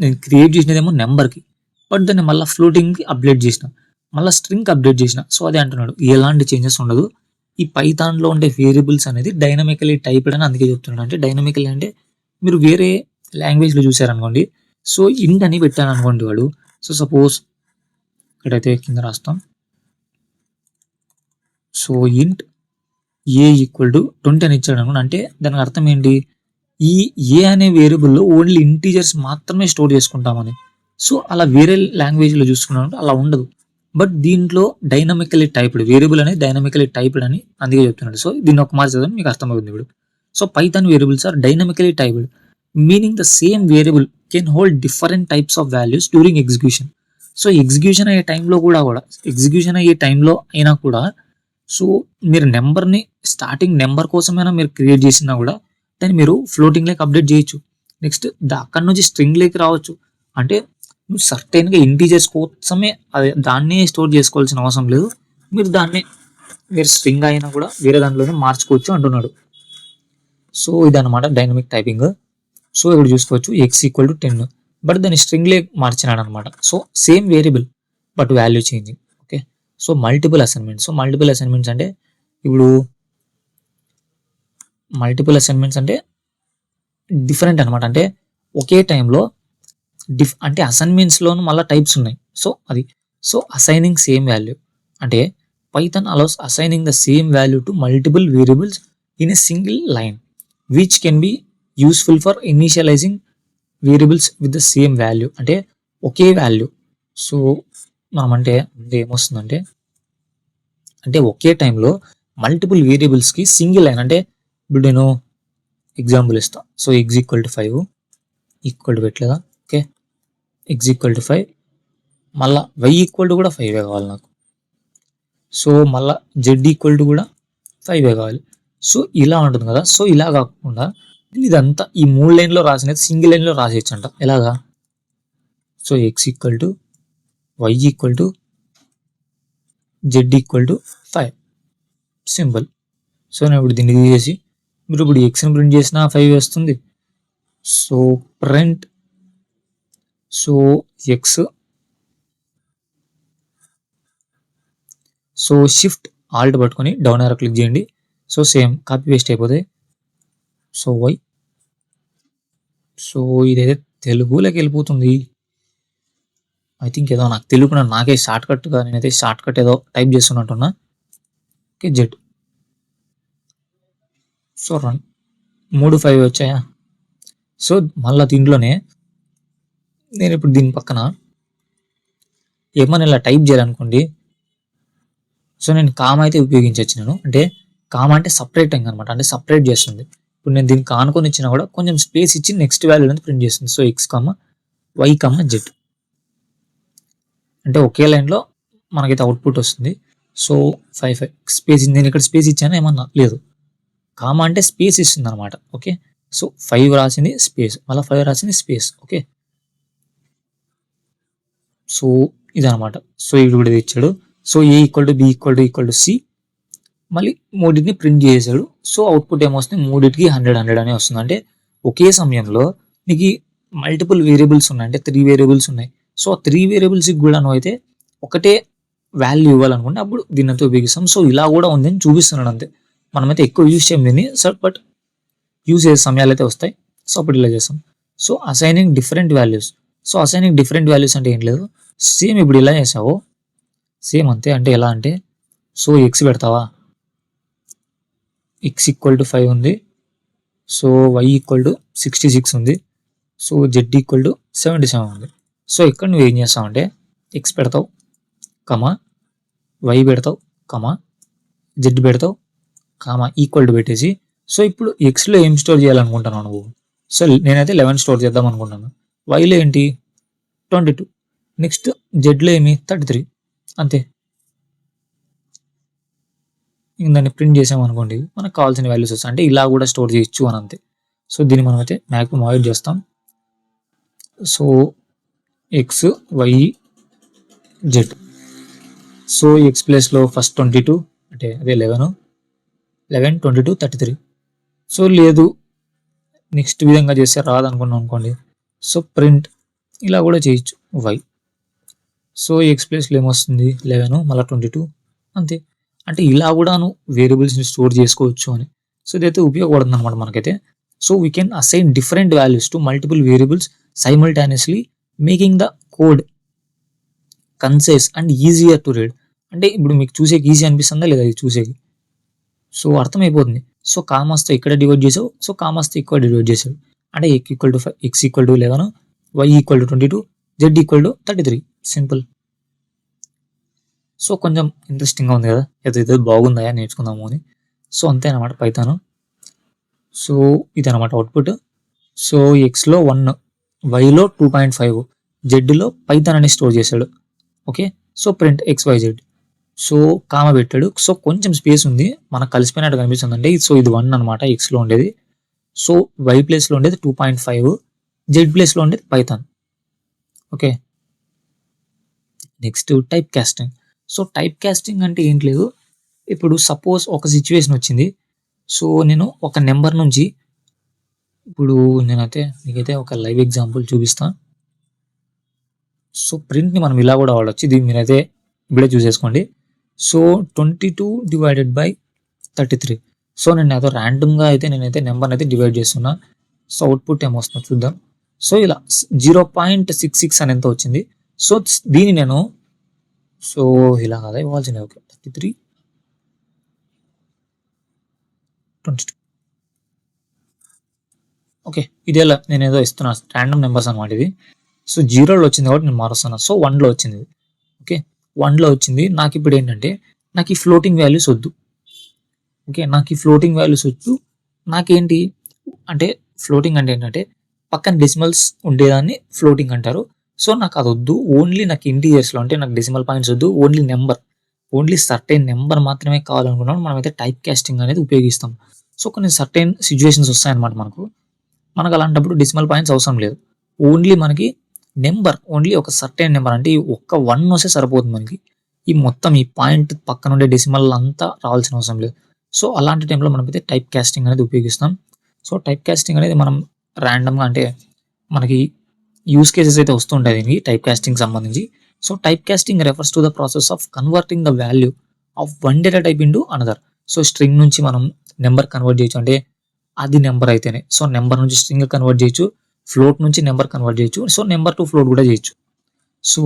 నేను క్రియేట్ చేసినదేమో నెంబర్కి, బట్ దాన్ని మళ్ళీ ఫ్లోటింగ్కి అప్డేట్ చేసిన, మళ్ళీ స్ట్రింగ్కి అప్డేట్ చేసిన. సో అదే అంటున్నాడు, ఎలాంటి చేంజెస్ ఉండదు. ఈ పైథాన్లో ఉండే వేరియబుల్స్ అనేది డైనమికలీ టైప్డ్ అని అందుకే చెప్తున్నాడు. అంటే డైనమికలీ అంటే మీరు వేరే లాంగ్వేజ్లో చూసారనుకోండి, సో ఇంట్ అని పెట్టాను అనుకోండి వాడు. సో సపోజ్ ఇక్కడైతే కింద రాస్తాం. సో ఇంట్ ఏ ఈక్వల్ టు 20 అని ఇచ్చాడు అనుకోండి. అంటే దానికి అర్థం ఏంటి, ఈ ఏ అనే వేరియబుల్లో ఓన్లీ ఇంటీజర్స్ మాత్రమే స్టోర్ చేసుకుంటామని. సో అలా వేరే లాంగ్వేజ్లో చూసుకున్నామంటే అలా ఉండదు. బట్ దీంట్లో డైనమికలీ టైప్డ్ వేరియబుల్ అనేది డైనమికలీ టైప్డ్ అని అందుకే చెప్తున్నాడు. సో దీన్ని ఒక మార్చి చదవని మీకు అర్థమవుతుంది ఇప్పుడు. So Python variables are dynamically typed, meaning the same variable can hold different types of values during execution. So execution అయ్యే టైంలో అయినా కూడా సో మీరు నెంబర్ని స్టార్టింగ్ నెంబర్ కోసమైనా మీరు క్రియేట్ చేసినా కూడా దాన్ని మీరు ఫ్లోటింగ్ లేక అప్డేట్ చేయొచ్చు. నెక్స్ట్ అక్కడి నుంచి స్ట్రింగ్ లేక రావచ్చు. అంటే నువ్వు సర్టైన్గా ఇంటీజర్స్ కోసమే దాన్నే స్టోర్ చేసుకోవాల్సిన అవసరం లేదు. మీరు స్ట్రింగ్ అయినా కూడా వేరే దాంట్లోనే మార్చుకోవచ్చు అంటున్నాడు. సో ఇదన్నమాట డైనమిక్ టైపింగ్. సో ఇక్కడ చూసుకోవచ్చు ఎక్స్ ఈక్వల్ టు 10, బట్ దాన్ని స్ట్రింగ్ లేక్ మార్చినాడు అనమాట. So same variable but value changing. Okay, so multiple assignments అంటే ఇప్పుడు డిఫరెంట్ అనమాట. అంటే ఒకే టైంలో అంటే అసైన్మెంట్స్లోనూ మళ్ళీ టైప్స్ ఉన్నాయి. సో అసైనింగ్ సేమ్ వాల్యూ అంటే Python allows assigning the same value to multiple variables in a single line which can be useful for initialising variables with the same value. అంటే ఒకే వాల్యూ. సో మనం అంటే ఏమొస్తుందంటే ఒకే టైంలో multiple వేరియబుల్స్కి single line. అంటే ఇప్పుడు నేను example ఇస్తా. So x equal to 5 equal to పెట్టలేదా? ఓకే, ఎక్స్ ఈక్వల్ టు 5, మళ్ళీ వై ఈక్వల్ టు కూడా 5 కావాలి నాకు. సో మళ్ళీ జెడ్ ఈక్వల్ టు కూడా 5 కావాలి. సో ఇలా ఉంటుంది కదా. సో ఇలా కాకుండా ఇదంతా ఈ 3 లైన్లో రాసినది సింగిల్ లైన్లో రాసేయచ్చంట. ఎలాగా? So x equal to y equal to z equal to 5, simple. So నేను ఇప్పుడు దీన్ని తీసేసి మీరు ఇప్పుడు ఎక్స్ని ప్రింట్ చేసినా 5 వస్తుంది. So print so X, so shift Alt పట్టుకొని డౌన్ యారో క్లిక్ చేయండి. సో సేమ్ కాపీ పేస్ట్ అయిపోతాయి. సో వై, సో ఇదైతే తెలుగులోకి వెళ్ళిపోతుంది. ఐ థింక్ ఏదో నాకు తెలుగు నాకే షార్ట్ కట్గా నేనైతే షార్ట్ కట్ ఏదో టైప్ చేస్తున్నట్టున్నా. Okay, Z. సో 3 5 వచ్చాయా? సో మళ్ళీ దీంట్లోనే నేను ఇప్పుడు దీని పక్కన ఏమన్నా ఇలా టైప్ చేయాలనుకోండి. సో నేను కామ అయితే ఉపయోగించవచ్చు. నేను అంటే కామ అంటే సపరేటింగ్ అనమాట, అంటే సపరేట్ చేస్తుంది. ఇప్పుడు నేను దీనికి ఆనుకొని ఇచ్చినా కూడా కొంచెం స్పేస్ ఇచ్చి నెక్స్ట్ వాల్యూ అనేది ప్రింట్ చేస్తుంది. So X comma why comma Z అంటే ఒకే లైన్లో మనకైతే అవుట్పుట్ వస్తుంది. సో 5 5 స్పేస్, నేను ఇక్కడ స్పేస్ ఇచ్చాను ఏమన్నా లేదు. కామ అంటే స్పేస్ ఇస్తుంది అనమాట. ఓకే, సో 5 రాసింది స్పేస్, మళ్ళీ 5 రాసింది స్పేస్. ఓకే, సో ఇదనమాట. సో ఇది కూడా ఇచ్చాడు. So A equal to B equal to C, మళ్ళీ మూడింటిని ప్రింట్ చేసాడు. సో అవుట్పుట్ ఏమొస్తుంది? మూడింటికి 100 100 అనే వస్తుంది. అంటే ఒకే సమయంలో నీకు మల్టిపుల్ వేరియబుల్స్ ఉన్నాయి, అంటే 3 వేరియబుల్స్ ఉన్నాయి. సో 3 వేరియబుల్స్కి కూడా నువ్వు అయితే ఒకటే వాల్యూ ఇవ్వాలనుకుంటే అప్పుడు దీన్ని అంతా ఉపయోగిస్తాం. సో ఇలా కూడా ఉందని చూపిస్తున్నాడు అంతే. మనమైతే ఎక్కువ యూజ్ చేయం దీన్ని సార్, బట్ యూజ్ చేసే సమయాలు అయితే వస్తాయి. సో అప్పుడు ఇలా చేస్తాం. So assigning different values. So assigning different values అంటే ఏం లేదు, సేమ్ ఇప్పుడు ఇలా చేసావు సేమ్ అంతే. అంటే ఎలా అంటే, సో ఎక్స్ పెడతావా, ఎక్స్ ఈక్వల్ టు 5 ఉంది. సో వై ఈక్వల్ టు 66 ఉంది. సో జెడ్ ఈక్వల్ టు 77 ఉంది. సో ఇక్కడ నువ్వు ఏం చేస్తావు అంటే ఎక్స్ పెడతావు, కమా వై పెడతావు, కమా జెడ్ పెడతావు, కామా ఈక్వల్ టు పెట్టేసి, సో ఇప్పుడు ఎక్స్లో ఏం స్టోర్ చేయాలనుకుంటున్నావు నువ్వు? సో నేనైతే 11 స్టోర్ చేద్దాం అనుకుంటాను. వైలో ఏంటి? 22. నెక్స్ట్ జెడ్లో ఏమి? 33. అంతే. ఇంక దాన్ని ప్రింట్ చేసామనుకోండి మనకు కావాల్సిన వాల్యూస్ వస్తాయి. అంటే ఇలా కూడా స్టోర్ చేయొచ్చు అని అంతే. సో దీన్ని మనం అయితే మ్యాక్సిమం అవాయిడ్ చేస్తాం. So x y z. So x ప్లేస్లో ఫస్ట్ 22 అంటే అదే 11 22 33. సో లేదు నెక్స్ట్ విధంగా చేస్తే రాదనుకున్నాం అనుకోండి, సో ప్రింట్ ఇలా కూడా చేయొచ్చు వై. సో ఎక్స్ ప్లేస్లో ఏమొస్తుంది? 11 మళ్ళీ 22 అంతే. అంటే ఇలా కూడా నువ్వు వేరియబుల్స్ని స్టోర్ చేసుకోవచ్చు అని. సో ఇదైతే ఉపయోగపడుతుంది అనమాట మనకైతే. So we can assign different values to multiple variables simultaneously, making the code concise and easier to read. అంటే ఇప్పుడు మీకు చూసేకి ఈజీ అనిపిస్తుందా లేదా ఇది చూసేకి? సో అర్థమైపోతుంది. సో కామాస్తో ఇక్కడ డివైడ్ చేసావు, సో కామాస్తో ఇక్కడ డివైడ్ చేసావు. అంటే x equal to 5, x equal to 11, y equal to 22, z equal to 33. Simple. So కొంచెం ఇంట్రెస్టింగ్గా ఉంది కదా, ఏదైతే బాగుందా నేర్చుకుందాము అని. సో అంతే అనమాట పైథాన్. సో ఇదనమాట అవుట్పుట్. సో ఎక్స్లో 1, వైలో 2.5, జెడ్లో పైథాన్ అని స్టోర్ చేశాడు. Okay, so print x y z. So comma పెట్టాడు. సో కొంచెం స్పేస్ ఉంది, మనకు కలిసిపోయినట్టు కనిపిస్తుంది అంటే. సో ఇది 1 అనమాట ఎక్స్లో ఉండేది. సో వై ప్లేస్లో ఉండేది 2.5, జెడ్ ప్లేస్లో ఉండేది Python. Okay, next type casting. So type casting అంటే ఏంటి లేదు, ఇప్పుడు సపోజ్ ఒక సిచ్యువేషన్ వచ్చింది. సో నేను ఒక నెంబర్ నుంచి, ఇప్పుడు నేనైతే మీకైతే ఒక లైవ్ ఎగ్జాంపుల్ చూపిస్తాను. సో ప్రింట్ని మనం ఇలా కూడా వాడచ్చు, ఇది మీరైతే ఇప్పుడే చూసేసుకోండి. So 22 divided by 33. సో నేను ఏదో ర్యాండమ్గా అయితే నేనైతే నెంబర్ని అయితే డివైడ్ చేస్తున్నా. సో అవుట్పుట్ ఏమొస్తుందో చూద్దాం. సో ఇలా 0.66 అని ఎంత వచ్చింది. సో దీన్ని నేను, సో ఇలా కదా ఇవ్వాల్సింది. ఓకే, 33 22. ఓకే, ఇదేలా నేను ఏదో ఇస్తున్నా ర్యాండమ్ నెంబర్స్ అనమాట ఇది. సో 0లో వచ్చింది కాబట్టి నేను మారుస్తున్నా. సో 1లో వచ్చింది. ఓకే, 1లో వచ్చింది. నాకు ఇప్పుడు ఏంటంటే నాకు ఈ ఫ్లోటింగ్ వాల్యూస్ వద్దు. ఓకే, నాకు ఈ ఫ్లోటింగ్ వాల్యూస్ వద్దు. నాకేంటి అంటే ఫ్లోటింగ్ అంటే ఏంటంటే పక్కన డెసిమల్స్ ఉండేదాన్ని ఫ్లోటింగ్ అంటారు. సో నాకు అది వద్దు, ఓన్లీ నాకు ఇంటీజర్స్లో అంటే నాకు డెసిమల్ పాయింట్స్ వద్దు, only number, only certain number మాత్రమే కావాలనుకున్నాం మనమైతే టైప్ కాస్టింగ్ అనేది ఉపయోగిస్తాం. సో కొన్ని సర్టెన్ సిచ్యువేషన్స్ వస్తాయన్నమాట మనకు అలాంటప్పుడు డెసిమల్ పాయింట్స్ అవసరం లేదు. ఓన్లీ మనకి నెంబర్, ఓన్లీ ఒక సర్టెన్ నెంబర్ అంటే ఒక్క 1 వస్తే సరిపోతుంది మనకి. ఈ మొత్తం ఈ పాయింట్ పక్కన ఉండే డెసిమల్ అంతా రావాల్సిన అవసరం లేదు. సో అలాంటి టైంలో మనమైతే టైప్ కాస్టింగ్ అనేది ఉపయోగిస్తాం. సో టైప్ కాస్టింగ్ అనేది మనం ర్యాండమ్గా అంటే మనకి యూస్ కేసెస్ అయితే వస్తుంటాయి దీనికి టైప్ కాస్టింగ్ సంబంధించి. So type casting refers to the process of converting the value of one data type into another. So string నుంచి మనం నెంబర్ కన్వర్ట్ చేయొచ్చు, అంటే అది నెంబర్ అయితేనే. సో నెంబర్ నుంచి స్ట్రింగ్ కన్వర్ట్ చేయొచ్చు, ఫ్లోట్ నుంచి నెంబర్ కన్వర్ట్ చేయొచ్చు, సో నెంబర్ టు ఫ్లోట్ కూడా చేయొచ్చు. So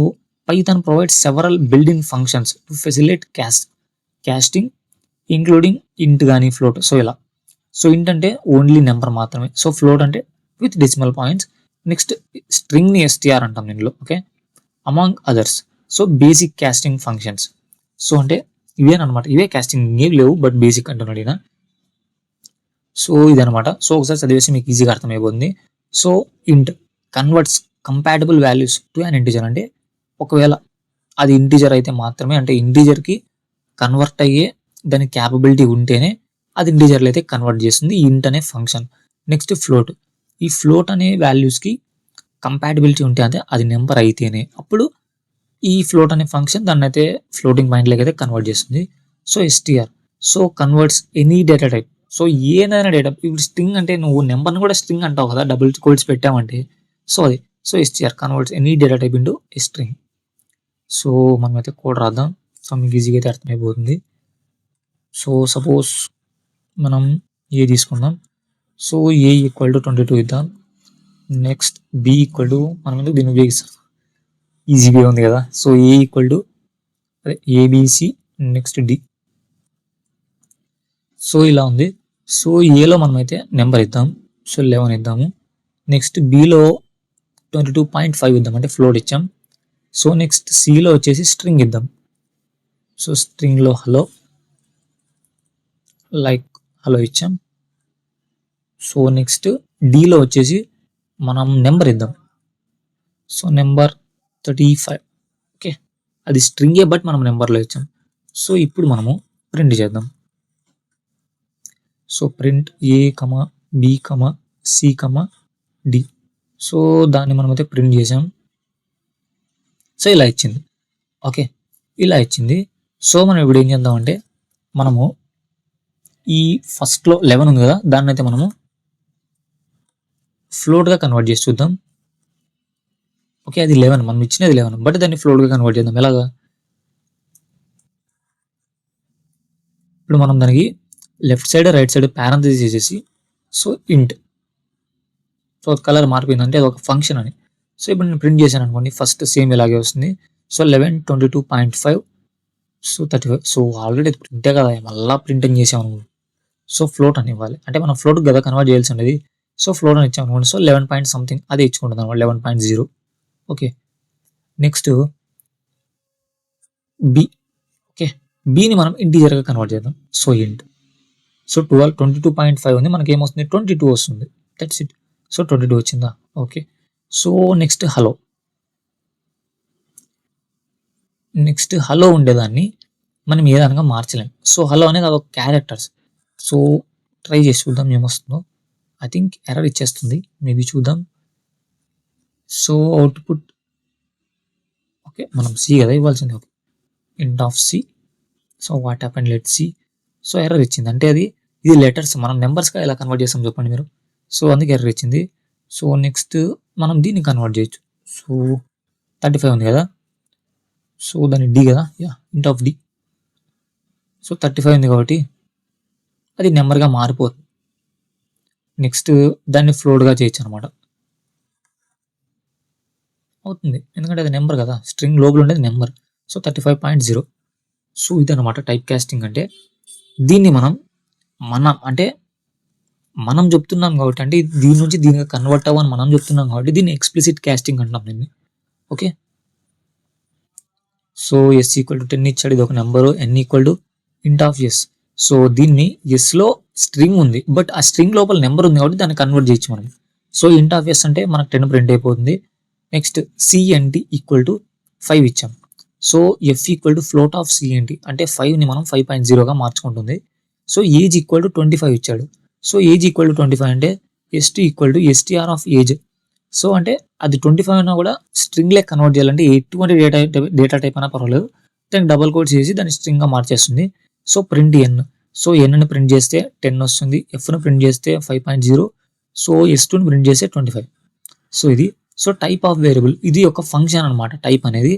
Python provides several built-in functions to facilitate casting, including int కానీ ఫ్లోట్. సో ఇలా, సో ఇంట్ అంటే ఓన్లీ నెంబర్ మాత్రమే, సో ఫ్లోట్ అంటే విత్ డెసిమల్ పాయింట్స్, నెక్స్ట్ స్ట్రింగ్ని STR అంటాం దీనిలో. Okay, among others. So basic casting functions. So అంటే ఇవేనమాట, ఇవే కాస్టింగ్, ఏవి లేవు బట్ బేసిక్ అంటున్నాడు ఈయన. సో ఇదనమాట. సో ఒకసారి చదివేసి మీకు ఈజీగా అర్థమైపోతుంది. సో ఇంట్ converts compatible values to an integer, అంటే ఒకవేళ అది ఇంటిజర్ అయితే మాత్రమే, అంటే ఇంటిజర్కి కన్వర్ట్ అయ్యే దాని క్యాపబిలిటీ ఉంటేనే అది ఇంటిజర్లు అయితే కన్వర్ట్ చేస్తుంది ఈ ఇంట్ అనే ఫంక్షన్. నెక్స్ట్ ఫ్లోట్, ఈ ఫ్లోట్ అనే వాల్యూస్కి కంపాటబిలిటీ ఉంటే, అంటే అది నెంబర్ అయితేనే అప్పుడు ఈ ఫ్లోట్ అనే ఫంక్షన్ దాన్ని అయితే ఫ్లోటింగ్ పాయింట్లోకి అయితే కన్వర్ట్ చేస్తుంది. So STR, so converts any data type. So ఏదైనా డేటా, ఇప్పుడు స్ట్రింగ్ అంటే నువ్వు నెంబర్ని కూడా స్ట్రింగ్ అంటావు కదా, డబుల్ కోడ్స్ పెట్టామంటే. సో అది, so STR converts any data type into a string. So మనమైతే కోడ్ రాద్దాం, సో మీకు ఈజీగా అయితే అర్థమైపోతుంది. సో సపోజ్ మనం ఏ తీసుకుందాం. సో A ఈక్వల్ టు 22 ఇద్దాం. నెక్స్ట్ B ఈక్వల్ టు, మనం ఎందుకు దీన్ని ఉపయోగిస్తాం, ఈజీగా ఉంది కదా. సో A ఈక్వల్ టు అదే ABC, నెక్స్ట్ D. సో ఇలా ఉంది. సో ఏలో మనమైతే నెంబర్ ఇద్దాం, సో 11 ఇద్దాము. నెక్స్ట్ Bలో 22.5 ఇద్దాం, అంటే ఫ్లోట్ ఇచ్చాం. సో నెక్స్ట్ Cలో వచ్చేసి స్ట్రింగ్ ఇద్దాం. సో స్ట్రింగ్లో హలో, లైక్ హలో ఇచ్చాం. సో నెక్స్ట్ Dలో వచ్చేసి మనం నెంబర్ ఇద్దాం. So number 35. ఓకే, అది స్ట్రింగే బట్ మనం నెంబర్లో ఇచ్చాం. సో ఇప్పుడు మనము ప్రింట్ చేద్దాం. So print A, B, C, D. So దాన్ని మనమైతే ప్రింట్ చేసాం. సో ఇలా ఇచ్చింది. ఓకే, ఇలా ఇచ్చింది. సో మనం ఇప్పుడు ఏం చేద్దామంటే, మనము ఈ ఫస్ట్లో 11 ఉంది కదా, దాన్ని అయితే మనము ఫ్లోట్గా కన్వర్ట్ చేసి చూద్దాం. ఓకే, అది 11, మనం ఇచ్చినది 11, బట్ దాన్ని ఫ్లోట్గా కన్వర్ట్ చేద్దాం. ఎలాగా, ఇప్పుడు మనం దానికి left side right side parenthesis చేసేసి, సో ఇంట్, సో కలర్ మారిపోయిందంటే అది ఒక ఫంక్షన్ అని. సో ఇప్పుడు నేను ప్రింట్ చేశాను అనుకోండి, ఫస్ట్ సేమ్ ఇలాగే వస్తుంది. So 11, 22.5, so 35. సో ఆల్రెడీ ప్రింటే కదా, మళ్ళీ ప్రింటింగ్ చేసాం అనుకోండి. సో ఫ్లోట్ అని ఇవ్వాలి, అంటే మనం ఫ్లోట్ కదా కన్వర్ట్ చేయాల్సి ఉండేది. సో ఫ్లోట్ అని ఇచ్చాం అనుకోండి. సో 11 పాయింట్ సంథింగ్ అదే ఇచ్చుకుంటుంది అనమాట, 11.0. Okay, next B. ఓకే, Bని మనం ఇంటీజర్గా కన్వర్ట్ చేద్దాం. సో ఇంట్, సో 22.5 ఉంది, మనకి ఏమొస్తుంది, 22 వస్తుంది. That's it. సో 22 వచ్చిందా. Okay, so next hello. Next hello ఉండేదాన్ని మనం ఏదనగా మార్చలేం. సో హలో అనేది అదొక క్యారెక్టర్స్. సో ట్రై చేసి చూద్దాం ఏమొస్తుందో. ఐ థింక్ ఎర్రర్ ఇచ్చేస్తుంది, మేబీ చూద్దాం. సో అవుట్పుట్, ఓకే మనం C కదా ఇవ్వాల్సింది. Okay, int of C. So what happened, let C. So error ఇచ్చింది, అంటే ఇది లెటర్స్, మనం నెంబర్స్గా ఎలా కన్వర్ట్ చేస్తాం చెప్పండి మీరు. సో అందుకే ఎర్రర్ ఇచ్చింది. సో నెక్స్ట్ మనం దీన్ని కన్వర్ట్ చేయొచ్చు. సో 35 ఉంది కదా, సో దాన్ని D కదా, యా ఇంట్ ఆఫ్ D. సో 35 ఉంది కాబట్టి అది నెంబర్గా మారిపోతుంది. నెక్స్ట్ దాన్ని ఫ్లోట్గా చేయొచ్చు అనమాట, అవుతుంది, ఎందుకంటే అది నెంబర్ కదా, స్ట్రింగ్ లోపల ఉండేది నెంబర్. సో 35.0. సో ఇదనమాట టైప్ కాస్టింగ్ అంటే. దీన్ని అంటే మనం చెప్తున్నాం కాబట్టి, అంటే దీని నుంచి దీనికి కన్వర్ట్ అవ్వని మనం చెప్తున్నాం కాబట్టి దీన్ని ఎక్స్ప్లిసిట్ కాస్టింగ్ అంటున్నాం దీన్ని. Okay, so S equal to 10 ఇచ్చాడు, ఇది ఒక number. N equal to int of S. So దీన్ని ఎస్లో స్ట్రింగ్ ఉంది, బట్ ఆ స్ట్రింగ్ లోపల నెంబర్ ఉంది కాబట్టి దాన్ని కన్వర్ట్ చేయొచ్చు మనం. సో ఇంట్ ఆఫ్ ఎస్ అంటే మనకు 10 ప్రింట్ అయిపోతుంది. నెక్స్ట్ సిఎన్టీ ఈక్వల్ టు 5 ఇచ్చాం. So f equal to float of CNT అంటే 5ని మనం 5.0గా మార్చుకుంటుంది. సో ఏజ్ ఈక్వల్ టు 25 ఇచ్చాడు. సో ఏజ్ ఈక్వల్ టు 25 అంటే s two equal to STR of age. So అంటే అది 25 అయినా కూడా స్ట్రింగ్ లెక్క కన్వర్ట్ చేయాలంటే ఎటువంటి డేటా టైప్ అయినా పర్వాలేదు, దానికి డబల్ కోడ్ చేసి దాన్ని స్ట్రింగ్గా మార్చేస్తుంది. సో ప్రింట్ ఎన్. సో ఎన్ని ప్రింట్ చేస్తే 10 వస్తుంది, ఎఫ్ను ప్రింట్ చేస్తే 5.0, సో ఎస్2ని ప్రింట్ చేస్తే 25. సో ఇది సో టైప్ ఆఫ్ వేరియబుల్, ఇది ఒక ఫంక్షన్ అనమాట. టైప్ అనేది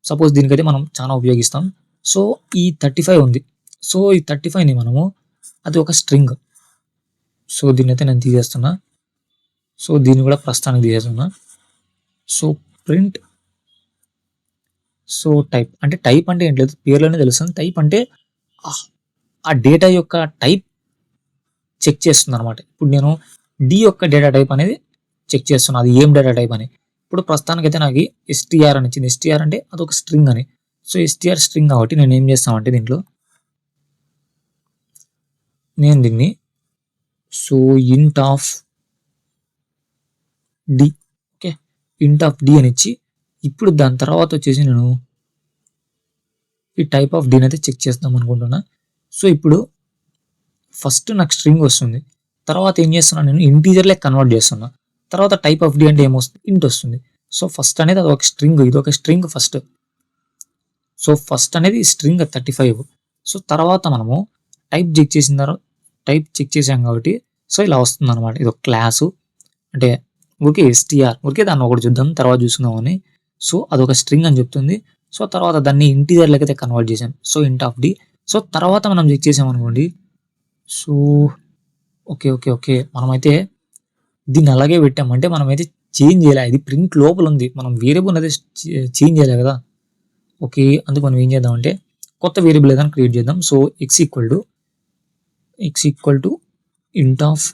సపోజ్ దీనికైతే మనం చాలా ఉపయోగిస్తాం. సో ఈ 35 ఉంది. సో ఈ 35ని మనము అది ఒక స్ట్రింగ్. సో దీన్ని అయితే నేను తీసేస్తున్నా. సో దీన్ని కూడా ప్రస్తుతానికి తీసేస్తున్నా. సో ప్రింట్ సో టైప్ అంటే టైప్ అంటే ఏం లేదు, పేర్లోనే తెలుస్తుంది. టైప్ అంటే ఆ డేటా యొక్క టైప్ చెక్ చేస్తుంది అనమాట. ఇప్పుడు నేను డి యొక్క డేటా టైప్ అనేది చెక్ చేస్తున్నాను, అది ఏం డేటా టైప్ అని. ఇప్పుడు ప్రస్తుతానికైతే నాకు ఎస్టీఆర్ అని ఇచ్చింది. ఎస్టీఆర్ అంటే అదొక స్ట్రింగ్ అని. సో ఎస్టీఆర్ స్ట్రింగ్ కాబట్టి నేను ఏం చేస్తామంటే దీంట్లో నేను దీన్ని so int of d, okay, int of d అని ఇచ్చి ఇప్పుడు దాని తర్వాత వచ్చేసి నేను ఈ టైప్ ఆఫ్ డీని అయితే చెక్ చేస్తాం అనుకుంటున్నా. సో ఇప్పుడు ఫస్ట్ నాకు స్ట్రింగ్ వస్తుంది, తర్వాత ఏం చేస్తున్నాను నేను ఇంటీజర్లే కన్వర్ట్ చేస్తున్నా. తర్వాత టైప్ ఆఫ్ డి అంటే ఏమొస్తుంది, ఇంట్ వస్తుంది. సో ఫస్ట్ అనేది అది ఒక స్ట్రింగ్, ఇది ఒక స్ట్రింగ్ ఫస్ట్. సో ఫస్ట్ అనేది స్ట్రింగ్ 35. సో తర్వాత మనము టైప్ చెక్ చేసిన తర్వాత టైప్ చెక్ చేసాం కాబట్టి సో ఇలా వస్తుంది అనమాట. ఇది ఒక క్లాసు అంటే ఓకే ఎస్టీఆర్, ఓకే దాన్ని ఒకటి చూద్దాం తర్వాత చూసుకుందామని. సో అదొక స్ట్రింగ్ అని చెప్తుంది. సో తర్వాత దాన్ని ఇంటీజర్లకి అయితే కన్వర్ట్ చేసాం. So int of D. So తర్వాత మనం చెక్ చేసాం అనుకోండి. సో ఓకే ఓకే ఓకే మనమైతే దీన్ని అలాగే పెట్టామంటే మనమైతే చేంజ్ చేయలే, ఇది ప్రింట్ లోపల ఉంది, మనం వేరియబుల్ అయితే చేంజ్ చేయలే కదా. ఓకే అందుకు మనం ఏం చేద్దామంటే కొత్త వేరియబుల్ ఏదైనా క్రియేట్ చేద్దాం. So x equal to int of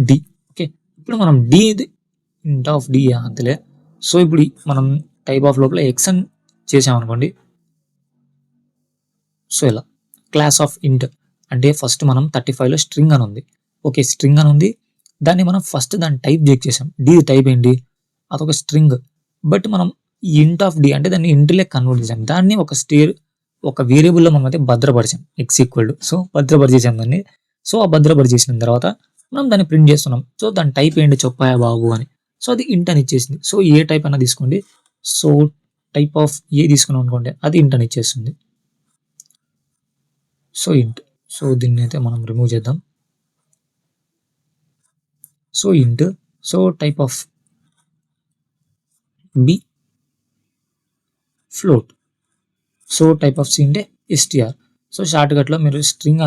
d. Okay ఇప్పుడు మనం డి ఇంట్ ఆఫ్ డి అంతలే. సో ఇప్పుడు మనం టైప్ ఆఫ్ లోపల ఎక్స్ అని చేసామనుకోండి. సో ఇలా క్లాస్ ఆఫ్ ఇంట్ అంటే ఫస్ట్ మనం 35లో స్ట్రింగ్ అని ఉంది, ఓకే స్ట్రింగ్ అని ఉంది. దాన్ని మనం ఫస్ట్ దాన్ని టైప్ చెక్ చేసాం. డి టైప్ ఏంటి, అదొక స్ట్రింగ్. బట్ మనం ఇంట్ ఆఫ్ డి అంటే దాన్ని ఇంటిలే కన్వర్ట్ చేసాం. దాన్ని ఒక వేరియబుల్లో మనం అయితే భద్రపరిచాం, ఎక్స్ ఈక్వల్ టు. సో భద్రపరిచేసాం దాన్ని. సో ఆ భద్రపరిచేసిన తర్వాత మనం దాన్ని ప్రింట్ చేస్తున్నాం. సో దాని టైప్ ఏంటి చెప్పాయా బాబు అని. సో అది ఇంట్ అని ఇచ్చేసింది. సో ఏ టైప్ అయినా తీసుకోండి. సో టైప్ ఆఫ్ ఏ తీసుకున్నాం అనుకోండి అది ఇంట్ అని ఇచ్చేస్తుంది. So int. సో దీన్ని అయితే మనం రిమూవ్ చేద్దాం. So int. So type of b float. So type of c అంటే ఎస్టీఆర్. సో షార్ట్ కట్లో మీరు స్ట్రింగ్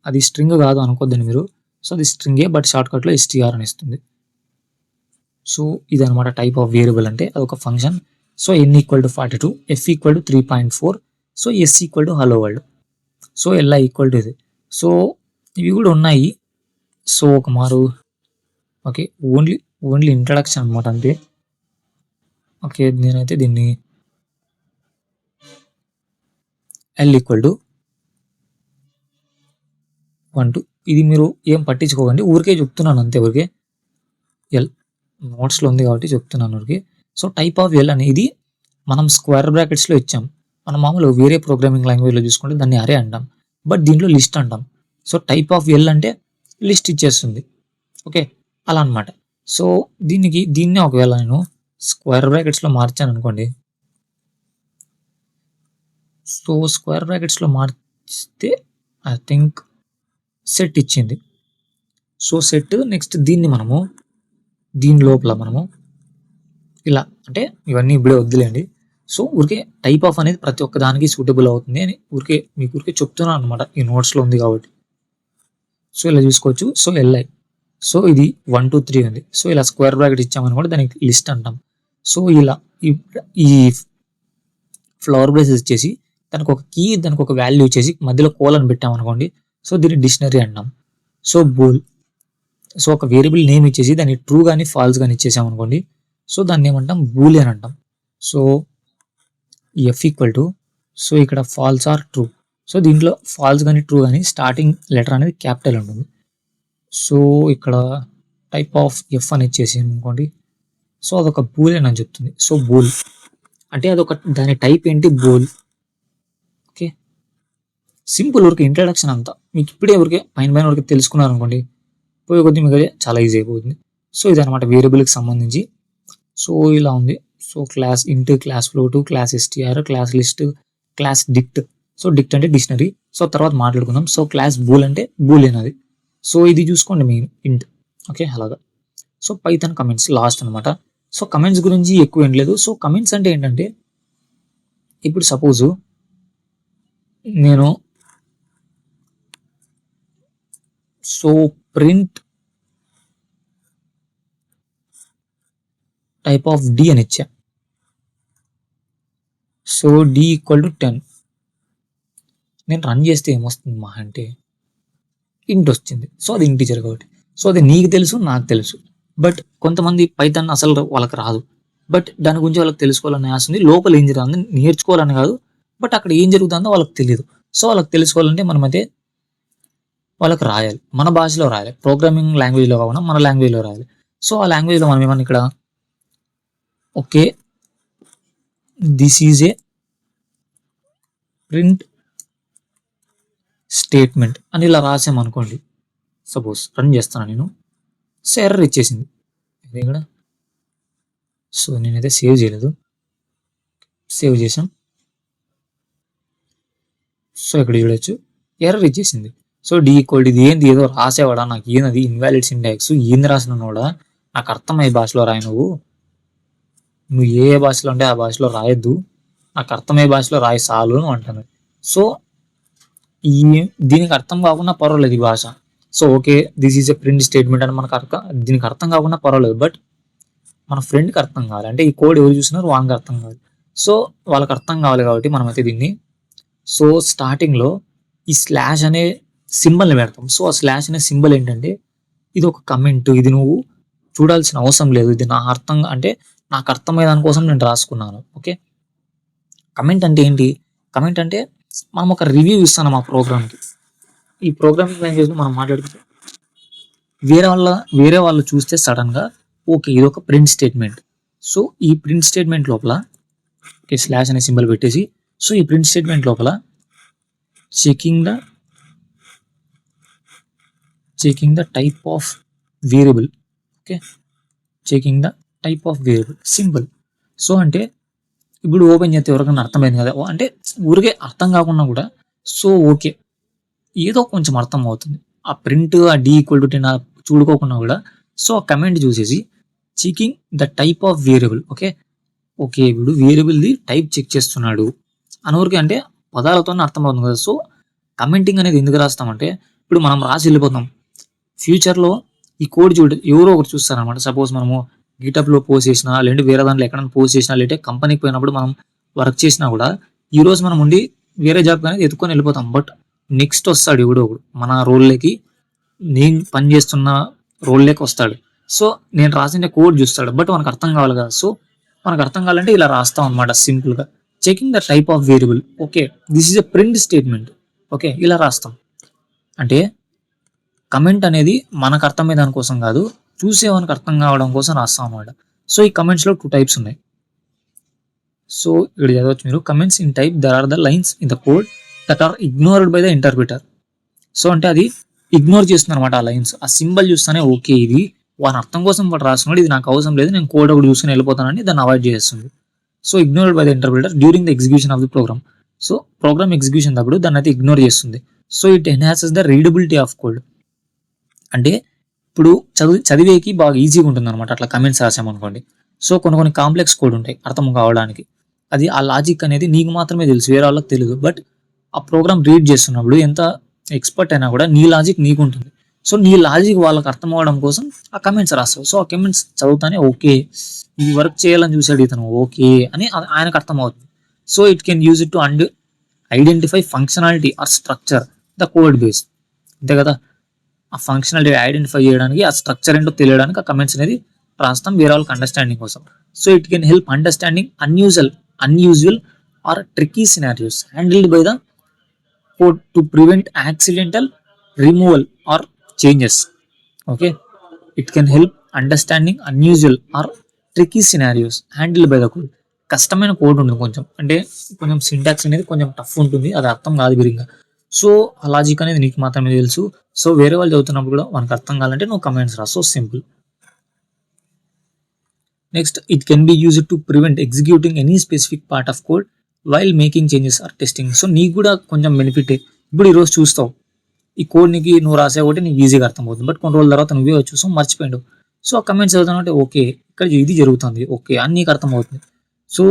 అది స్ట్రింగ్ కాదు అనుకోద్దని మీరు. సో అది స్ట్రింగే బట్ షార్ట్ కట్లో ఎస్టీఆర్ అని ఇస్తుంది. సో ఇదనమాట టైప్ ఆఫ్ వేరియబుల్ అంటే అదొక function. So N equal to 42, F equal to 3.4, so S equal to hello world, so LI equal to ఇది. సో ఇవి కూడా ఉన్నాయి. సో ఒక మారు ఓకే ఓన్లీ ఇంట్రడక్షన్ అనమాట అంతే. ఓకే నేనైతే దీన్ని ఎల్ ఈక్వల్ టు 1 ఇది మీరు ఏం పట్టించుకోకండి, ఊరికే చెప్తున్నాను అంతే. ఊరికే ఎల్ నోట్స్లో ఉంది కాబట్టి చెప్తున్నాను ఊరికే. సో టైప్ ఆఫ్ ఎల్ అనేది మనం స్క్వేర్ బ్రాకెట్స్లో ఇచ్చాం. మనం మామూలుగా వేరే ప్రోగ్రామింగ్ లాంగ్వేజ్లో చూసుకుంటే దాన్ని అరే అంటాం, బట్ దీంట్లో లిస్ట్ అంటాం. సో టైప్ ఆఫ్ ఎల్ అంటే లిస్ట్ ఇచ్చేస్తుంది. ఓకే అలా అనమాట. సో దీన్నే ఒకవేళ నేను స్క్వేర్ బ్రాకెట్స్లో మార్చాను అనుకోండి. సో స్క్వేర్ బ్రాకెట్స్లో మార్చితే ఐ థింక్ సెట్ ఇచ్చింది. సో సెట్ నెక్స్ట్ దీని లోపల మనము ఇలా అంటే ఇవన్నీ ఇప్పుడే వద్దులేండి. సో ఊరికే టైప్ ఆఫ్ అనేది ప్రతి ఒక్క దానికి సూటబుల్ అవుతుంది అని ఊరికే చెప్తున్నాను అనమాట, ఈ నోట్స్లో ఉంది కాబట్టి. సో ఇలా చూసుకోవచ్చు. So LI. సో ఇది 1 2 3 ఉంది. సో ఇలా స్క్వేర్ బ్రాకెట్ ఇచ్చామని కూడా దానికి లిస్ట్ అంటాం. సో ఇలా ఈ ఫ్లవర్ బ్రేసెస్ ఇచ్చేసి దానికి ఒక కీ, దానికి ఒక వాల్యూ ఇచ్చేసి మధ్యలో కోలన్ పెట్టామనుకోండి. సో దీన్ని డిక్షనరీ అంటాం. So bool. సో ఒక వేరియబుల్ నేమ్ ఇచ్చేసి దాన్ని ట్రూ కానీ ఫాల్స్ కానీ ఇచ్చేసామనుకోండి. సో దాన్ని ఏమంటాం బూల్ అని అంటాం. So f equal to so ఇక్కడ ఫాల్స్ ఆర్ ట్రూ. సో దీంట్లో ఫాల్స్ కానీ ట్రూ కానీ స్టార్టింగ్ లెటర్ అనేది క్యాపిటల్ ఉంటుంది. సో ఇక్కడ టైప్ ఆఫ్ ఎఫ్ అని ఇచ్చేసి అనుకోండి. సో అదొక బూలియన్ అని చెప్తుంది. సో బూల్ అంటే అదొక దాని టైప్ ఏంటి, బూల్. ఓకే, సింపుల్ ఊరికి ఇంట్రడక్షన్ అంతా మీకు ఇప్పుడే ఊరికే పైన ఊరికి తెలుసుకున్నారు అనుకోండి, పోయే కొద్ది మీకు చాలా ఈజీ అయిపోతుంది. సో ఇదనమాట వేరియబుల్కి సంబంధించి. సో ఇలా ఉంది. సో క్లాస్ ఇంట్, class float, class STR, class list, class డిక్ట్. So డిక్ట్ అంటే డిక్షనరీ. సో తర్వాత మాట్లాడుకుందాం. సో క్లాస్ బూల్ అంటే బూలియన్ అది. సో ఇది చూసుకోండి మెయిన్ ఇంట్. ఓకే, అలాగా. సో పైథాన్ కమెంట్స్ లాస్ట్ అనమాట. సో కమెంట్స్ గురించి ఎక్కువ ఏం లేదు. సో కమెంట్స్ అంటే ఏంటంటే ఇప్పుడు సపోజు నేను so print type of d అని ఇచ్చా. So d equal to 10. నేను రన్ చేస్తే ఏమొస్తుంది మా అంటే ఇంట్ వచ్చింది. సో అది ఇంటీజర్ కాబట్టి. సో అది నీకు తెలుసు, నాకు తెలుసు. బట్ కొంతమంది పైథాన్ అసలు వాళ్ళకి రాదు. బట్ దాని గురించి వాళ్ళకి తెలుసుకోవాలని ఆశ ఉంది. లోపల ఏం జరుగుతుంది నేర్చుకోవాలని కాదు, బట్ అక్కడ ఏం జరుగుతుందో వాళ్ళకి తెలియదు. సో వాళ్ళకి తెలుసుకోవాలంటే మనమైతే వాళ్ళకి రాయాలి, మన భాషలో రాయాలి. ప్రోగ్రామింగ్ లాంగ్వేజ్లో కాకుండా మన లాంగ్వేజ్లో రాయాలి. సో ఆ లాంగ్వేజ్లో మనం ఏమన్నా ఇక్కడ okay this is a print statement అని ఇలా రాసామనుకోండి. సపోజ్ రన్ చేస్తాను నేను. సో ఎర్రర్ ఇచ్చేసింది ఇక్కడ. సో నేనైతే సేవ్ చేయలేదు, సేవ్ చేసాం. సో ఇక్కడ చూడొచ్చు ఎర్రర్ ఇచ్చేసింది. సో డి ఈక్వల్ ఇది ఏంది, ఏదో రాసేవాడా, నాకు ఏంది ఇన్వాలిడ్ సింటాక్స్, ఏంది రాసినోడా, నాకు అర్థమయ్యే భాషలో రాయి, నువ్వు ఏ భాషలో అంటే ఆ భాషలో రాయొద్దు, నాకు అర్థమయ్యే భాషలో రాయి చాలు అని అంటాను. సో ఈ దీనికి అర్థం కాకుండా పర్వాలేదు ఈ భాష. So okay this is a print statement అని మనకు దీనికి అర్థం కాకుండా పర్వాలేదు. బట్ మన ఫ్రెండ్కి అర్థం కావాలి, అంటే ఈ కోడ్ ఎవరు చూసినారు వాళ్ళకి అర్థం కావాలి. సో వాళ్ళకి అర్థం కావాలి కాబట్టి మనమైతే దీన్ని సో స్టార్టింగ్లో ఈ స్లాష్ అనే సింబల్ని పెడతాం. సో ఆ స్లాష్ అనే సింబల్ ఏంటంటే ఇది ఒక కమెంట్, ఇది నువ్వు చూడాల్సిన అవసరం లేదు, ఇది నా అర్థం అంటే నాకు అర్థమయ్యే దానికోసం నేను రాసుకున్నాను. ఓకే, కమెంట్ అంటే ఏంటి, కమెంట్ అంటే మనం ఒక రివ్యూ ఇస్తాను మా ప్రోగ్రామ్కి. ఈ ప్రోగ్రామింగ్ లాంగ్వేజ్లో మనం మాట్లాడుకుంటే వేరే వాళ్ళు చూస్తే సడన్గా ఓకే ఇది ఒక ప్రింట్ స్టేట్మెంట్. సో ఈ ప్రింట్ స్టేట్మెంట్ లోపల ఓకే స్లాష్ అనే సింబల్ పెట్టేసి, సో ఈ ప్రింట్ స్టేట్మెంట్ లోపల checking the type of variable. Okay, checking the type of variable simple. So అంటే ఇప్పుడు ఓపెన్ చేస్తే ఎవరికైనా అర్థమైంది కదా, అంటే ఊరికే అర్థం కాకుండా కూడా సో ఓకే ఏదో కొంచెం అర్థం అవుతుంది. ఆ ప్రింట్ ఆ డి ఈక్వల్ టు 10 చూడుకోకుండా కూడా సో ఆ కమెంట్ చూసేసి checking the type of variable. Okay okay ఇప్పుడు వేరియబుల్ది టైప్ చెక్ చేస్తున్నాడు అనవరికి, అంటే పదాలతోనే అర్థమవుతుంది కదా. సో కమెంటింగ్ అనేది ఎందుకు రాస్తామంటే ఇప్పుడు మనం రాసి వెళ్ళిపోతాం, ఫ్యూచర్లో ఈ కోడ్ ఎవరో ఒకరు చూస్తారనమాట. సపోజ్ మనము గిటప్లో పోస్ట్ చేసినా, లేదంటే వేరే దాంట్లో ఎక్కడైనా పోస్ట్ చేసినా, లేదంటే కంపెనీకి పోయినప్పుడు మనం వర్క్ చేసినా కూడా ఈరోజు మనం ఉండి వేరే జాబ్ అనేది ఎత్తుకొని వెళ్ళిపోతాం. బట్ నెక్స్ట్ వస్తాడు ఎవడో ఒకడు మన రోల్లోకి, నేను పనిచేస్తున్న రోల్లోకి వస్తాడు. సో నేను రాసిన కోడ్ చూస్తాడు, బట్ మనకు అర్థం కావాలి కదా. సో మనకు అర్థం కావాలంటే ఇలా రాస్తాం అనమాట సింపుల్గా, checking the type of variable. Okay this is a print statement. Okay ఇలా రాస్తాం. అంటే కమెంట్ అనేది మనకు అర్థమయ్యే దానికోసం కాదు, చూసేవానికి అర్థం కావడం కోసం రాస్తాం అన్నమాట. సో ఈ కమెంట్స్లో 2 టైప్స్ ఉన్నాయి. సో ఇక్కడ చదవచ్చు మీరు, comments in type there are the lines in the code that are ignored by the interpreter. So అంటే అది ఇగ్నోర్ చేస్తుంది అనమాట ఆ లైన్స్. ఆ సింబల్ చూస్తానే ఓకే ఇది వాని అర్థం కోసం వాడు రాస్తున్నాడు, ఇది నాకు అవసరం లేదు, నేను కోడ్ ఒకటి చూసుకుని వెళ్ళిపోతానని దాన్ని అవాయిడ్ చేస్తుంది. So ignored by the interpreter during the execution of the program. So program execution అప్పుడు దాన్ని అయితే ఇగ్నోర్ చేస్తుంది. So it enhances the readability of code. అంటే ఇప్పుడు చదివేకి బాగా ఈజీగా ఉంటుంది అనమాట అట్లా కమెంట్స్ రాసామనుకోండి. సో కొన్ని కాంప్లెక్స్ కోడ్ ఉంటాయి అర్థం కావడానికి, అది ఆ లాజిక్ అనేది నీకు మాత్రమే తెలుసు, వేరే వాళ్ళకి తెలియదు. బట్ ఆ ప్రోగ్రామ్ రీడ్ చేస్తున్నప్పుడు ఎంత ఎక్స్పర్ట్ అయినా కూడా నీ లాజిక్ నీకు ఉంటుంది. సో నీ లాజిక్ వాళ్ళకి అర్థం అవ్వడం కోసం ఆ కమెంట్స్ రాస్తావు. సో ఆ కమెంట్స్ చదువుతానే ఓకే ఈ వర్క్ చేయాలని చూసాడు ఇతను ఓకే అని ఆయనకు అర్థం అవుతుంది. So it can use it to identify functionality or structure the code base. అంతే కదా, ఆ ఫంక్షనాలిటీ ఐడెంటిఫై చేయడానికి, ఆ స్ట్రక్చర్ ఏంటో తెలియడానికి ఆ కమెంట్స్ అనేది రాస్తాం వేరే వాళ్ళకి అండర్స్టాండింగ్ కోసం. So it can help understanding unusual or tricky scenarios handled by the to prevent accidental removal or changes. Okay, it can help understanding unusual or tricky scenarios handled by the code. కష్టమైన code ఉంటుంది కొంచెం, అంటే కొంచెం syntax అనేది కొంచెం tough ఉంటుంది, అది అర్థం కాదు బిరింగా. సో ఆ లాజిక్ అనేది నీకు మాత్రమే తెలుసు. సో వేరే వాళ్ళు చదువుతున్నప్పుడు కూడా మనకు అర్థం కావాలంటే నువ్వు కమెంట్స్ రా. So simple. Next, it can be used to prevent executing any specific part of code while making changes or testing. So నీకు కూడా కొంచెం బెనిఫిట్. ఇప్పుడు ఈరోజు చూస్తావు ఈ కోడ్ నీకు నువ్వు రాసే ఒకటి నీకు ఈజీగా అర్థమవుతుంది, బట్ కొన్ని రోజుల తర్వాత నువ్వే చూసావు మర్చిపోయాడు. సో ఆ కమెంట్స్ చదువుతానంటే ఓకే ఇక్కడ ఇది జరుగుతుంది, ఓకే అని నీకు అర్థమవుతుంది. So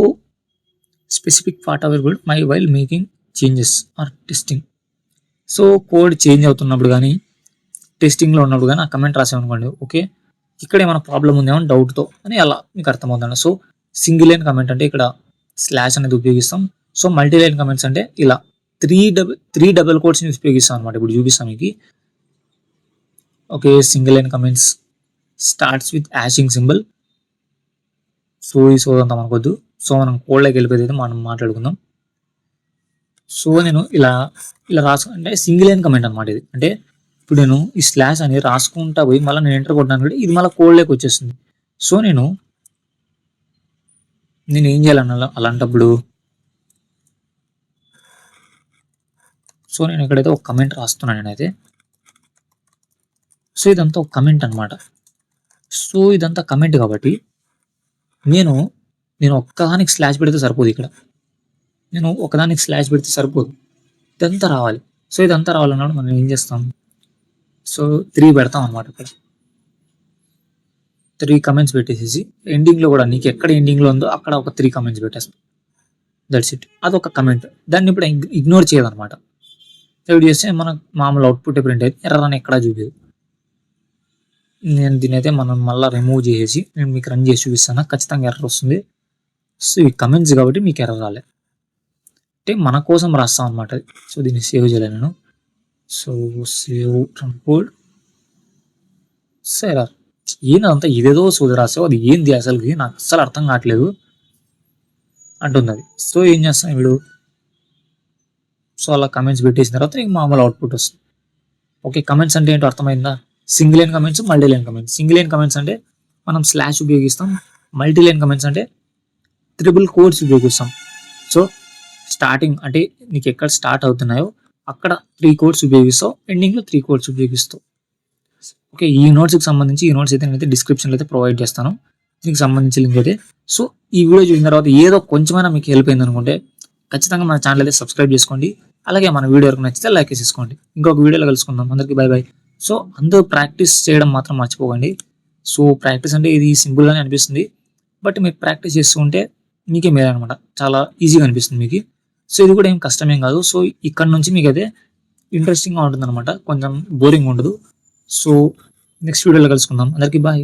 specific part available my while making changes or testing. So code change అవుతున్నప్పుడు కానీ టెస్టింగ్లో ఉన్నప్పుడు కానీ ఆ కమెంట్ రాసామనుకోండి, ఓకే ఇక్కడ ఏమైనా ప్రాబ్లం ఉందేమో డౌట్తో అని అలా మీకు అర్థమవుతుంది. సో సింగిల్ లైన్ కమెంట్ అంటే ఇక్కడ స్లాష్ అనేది ఉపయోగిస్తాం. సో మల్టీ లైన్ కమెంట్స్ అంటే ఇలా త్రీ డబుల్ కోట్స్ని ఉపయోగిస్తాం అనమాట. ఇప్పుడు చూపిస్తాం మీకు. Okay, single line comments starts with hashing symbol. So ఈ సోదంతా మనకొద్దు. సో మనం కోడ్లోకి వెళ్ళిపోతే మనం మాట్లాడుకుందాం. సో నేను ఇలా అంటే సింగిల్ లైన్ కమెంట్ అనమాట ఇది. అంటే ఇప్పుడు నేను ఈ స్లాష్ అనేది రాసుకుంటా పోయి మళ్ళీ నేను ఎంటర్ కొట్టాను, ఇది మళ్ళీ కోడ్లోకి వచ్చేస్తుంది. సో నేను ఏం చేయాలన్న అలాంటప్పుడు, సో నేను ఇక్కడైతే ఒక కమెంట్ రాస్తున్నాను నేనైతే. సో ఇదంతా ఒక కమెంట్ అనమాట. సో ఇదంతా కమెంట్ కాబట్టి నేను ఒక్కదానికి స్లాష్ పెడితే సరిపోదు. ఇక్కడ నేను ఒకదానికి స్లాష్ పెడితే సరిపోదు, ఇదంతా రావాలి. సో ఇదంతా రావాలన్నప్పుడు మనం ఏం చేస్తాం, సో 3 పెడతాం అనమాట. ఇక్కడ 3 కమెంట్స్ పెట్టేసేసి ఎండింగ్లో కూడా నీకు ఎక్కడ ఎండింగ్లో ఉందో అక్కడ ఒక 3 కమెంట్స్ పెట్టేస్తాం. That's it. అదొక కమెంట్. దాన్ని ఇప్పుడు ఇగ్నోర్ చేయదనమాట. ఎప్పుడు చేస్తే మనకు మామూలు అవుట్పుట్ ప్రింట్ అయితే ఎర్రర్ అని ఎక్కడా చూపేది. నేను దీని అయితే మనం మళ్ళీ రిమూవ్ చేసేసి నేను మీకు రన్ చేసి చూపిస్తాను, ఖచ్చితంగా ఎర్రర్ వస్తుంది. సో ఈ కమెంట్స్ కాబట్టి మీకు ఎర్రర్ రాలే, అంటే మన కోసం రాస్తాం అనమాట. సో దీన్ని సేవ్ చేయలేను నేను. So save run code. సరే ఏందంతా ఇదేదో సోది రాసావు, అది ఏంది అసలుకి నాకు అస్సలు అర్థం కావట్లేదు అంటుంది అది. సో ఏం చేస్తాం ఇప్పుడు, సో అలా కమెంట్స్ పెట్టేసిన తర్వాత నీకు మామూలు అవుట్పుట్ వస్తుంది. ఓకే, కమెంట్స్ అంటే ఏంటో అర్థమైందా? Single line comments, multi line comments. Single line comments అంటే మనం స్లాష్ ఉపయోగిస్తాం. మల్టీ లైన్ కమెంట్స్ అంటే ట్రిపుల్ కోడ్స్ ఉపయోగిస్తాం. సో స్టార్టింగ్ అంటే నీకు ఎక్కడ స్టార్ట్ అవుతున్నాయో అక్కడ 3 కోడ్స్ ఉపయోగిస్తావు, ఎండింగ్లో 3 కోడ్స్ ఉపయోగిస్తావు. ఓకే, ఈ నోట్స్కి సంబంధించి ఈ నోట్స్ అయితే నేనైతే డిస్క్రిప్షన్లో అయితే ప్రొవైడ్ చేస్తాను, దీనికి సంబంధించి లింక్ అయితే. సో ఈ వీడియో చూసిన తర్వాత ఏదో కొంచెమైనా మీకు హెల్ప్ అయింది అనుకుంటే ఖచ్చితంగా మన ఛానల్ అయితే సబ్స్క్రైబ్ చేసుకోండి. అలాగే మన వీడియో వరకు నచ్చితే లైక్ చేసుకోండి. ఇంకొక వీడియోలో కలుసుకుందాం. అందరికీ బై బై. సో అందరూ ప్రాక్టీస్ చేయడం మాత్రం మర్చిపోకండి. సో ప్రాక్టీస్ అంటే ఇది సింపుల్గానే అనిపిస్తుంది, బట్ మీరు ప్రాక్టీస్ చేస్తూ ఉంటే మీకే మేలు అనమాట, చాలా ఈజీగా అనిపిస్తుంది మీకు. సో ఇది కూడా ఏం కష్టమేం కాదు. సో ఇక్కడ నుంచి మీకు అయితే ఇంట్రెస్టింగ్గా ఉంటుంది అనమాట, కొంచెం బోరింగ్ ఉండదు. సో నెక్స్ట్ వీడియోలో కలుసుకుందాం. అందరికీ బాయ్.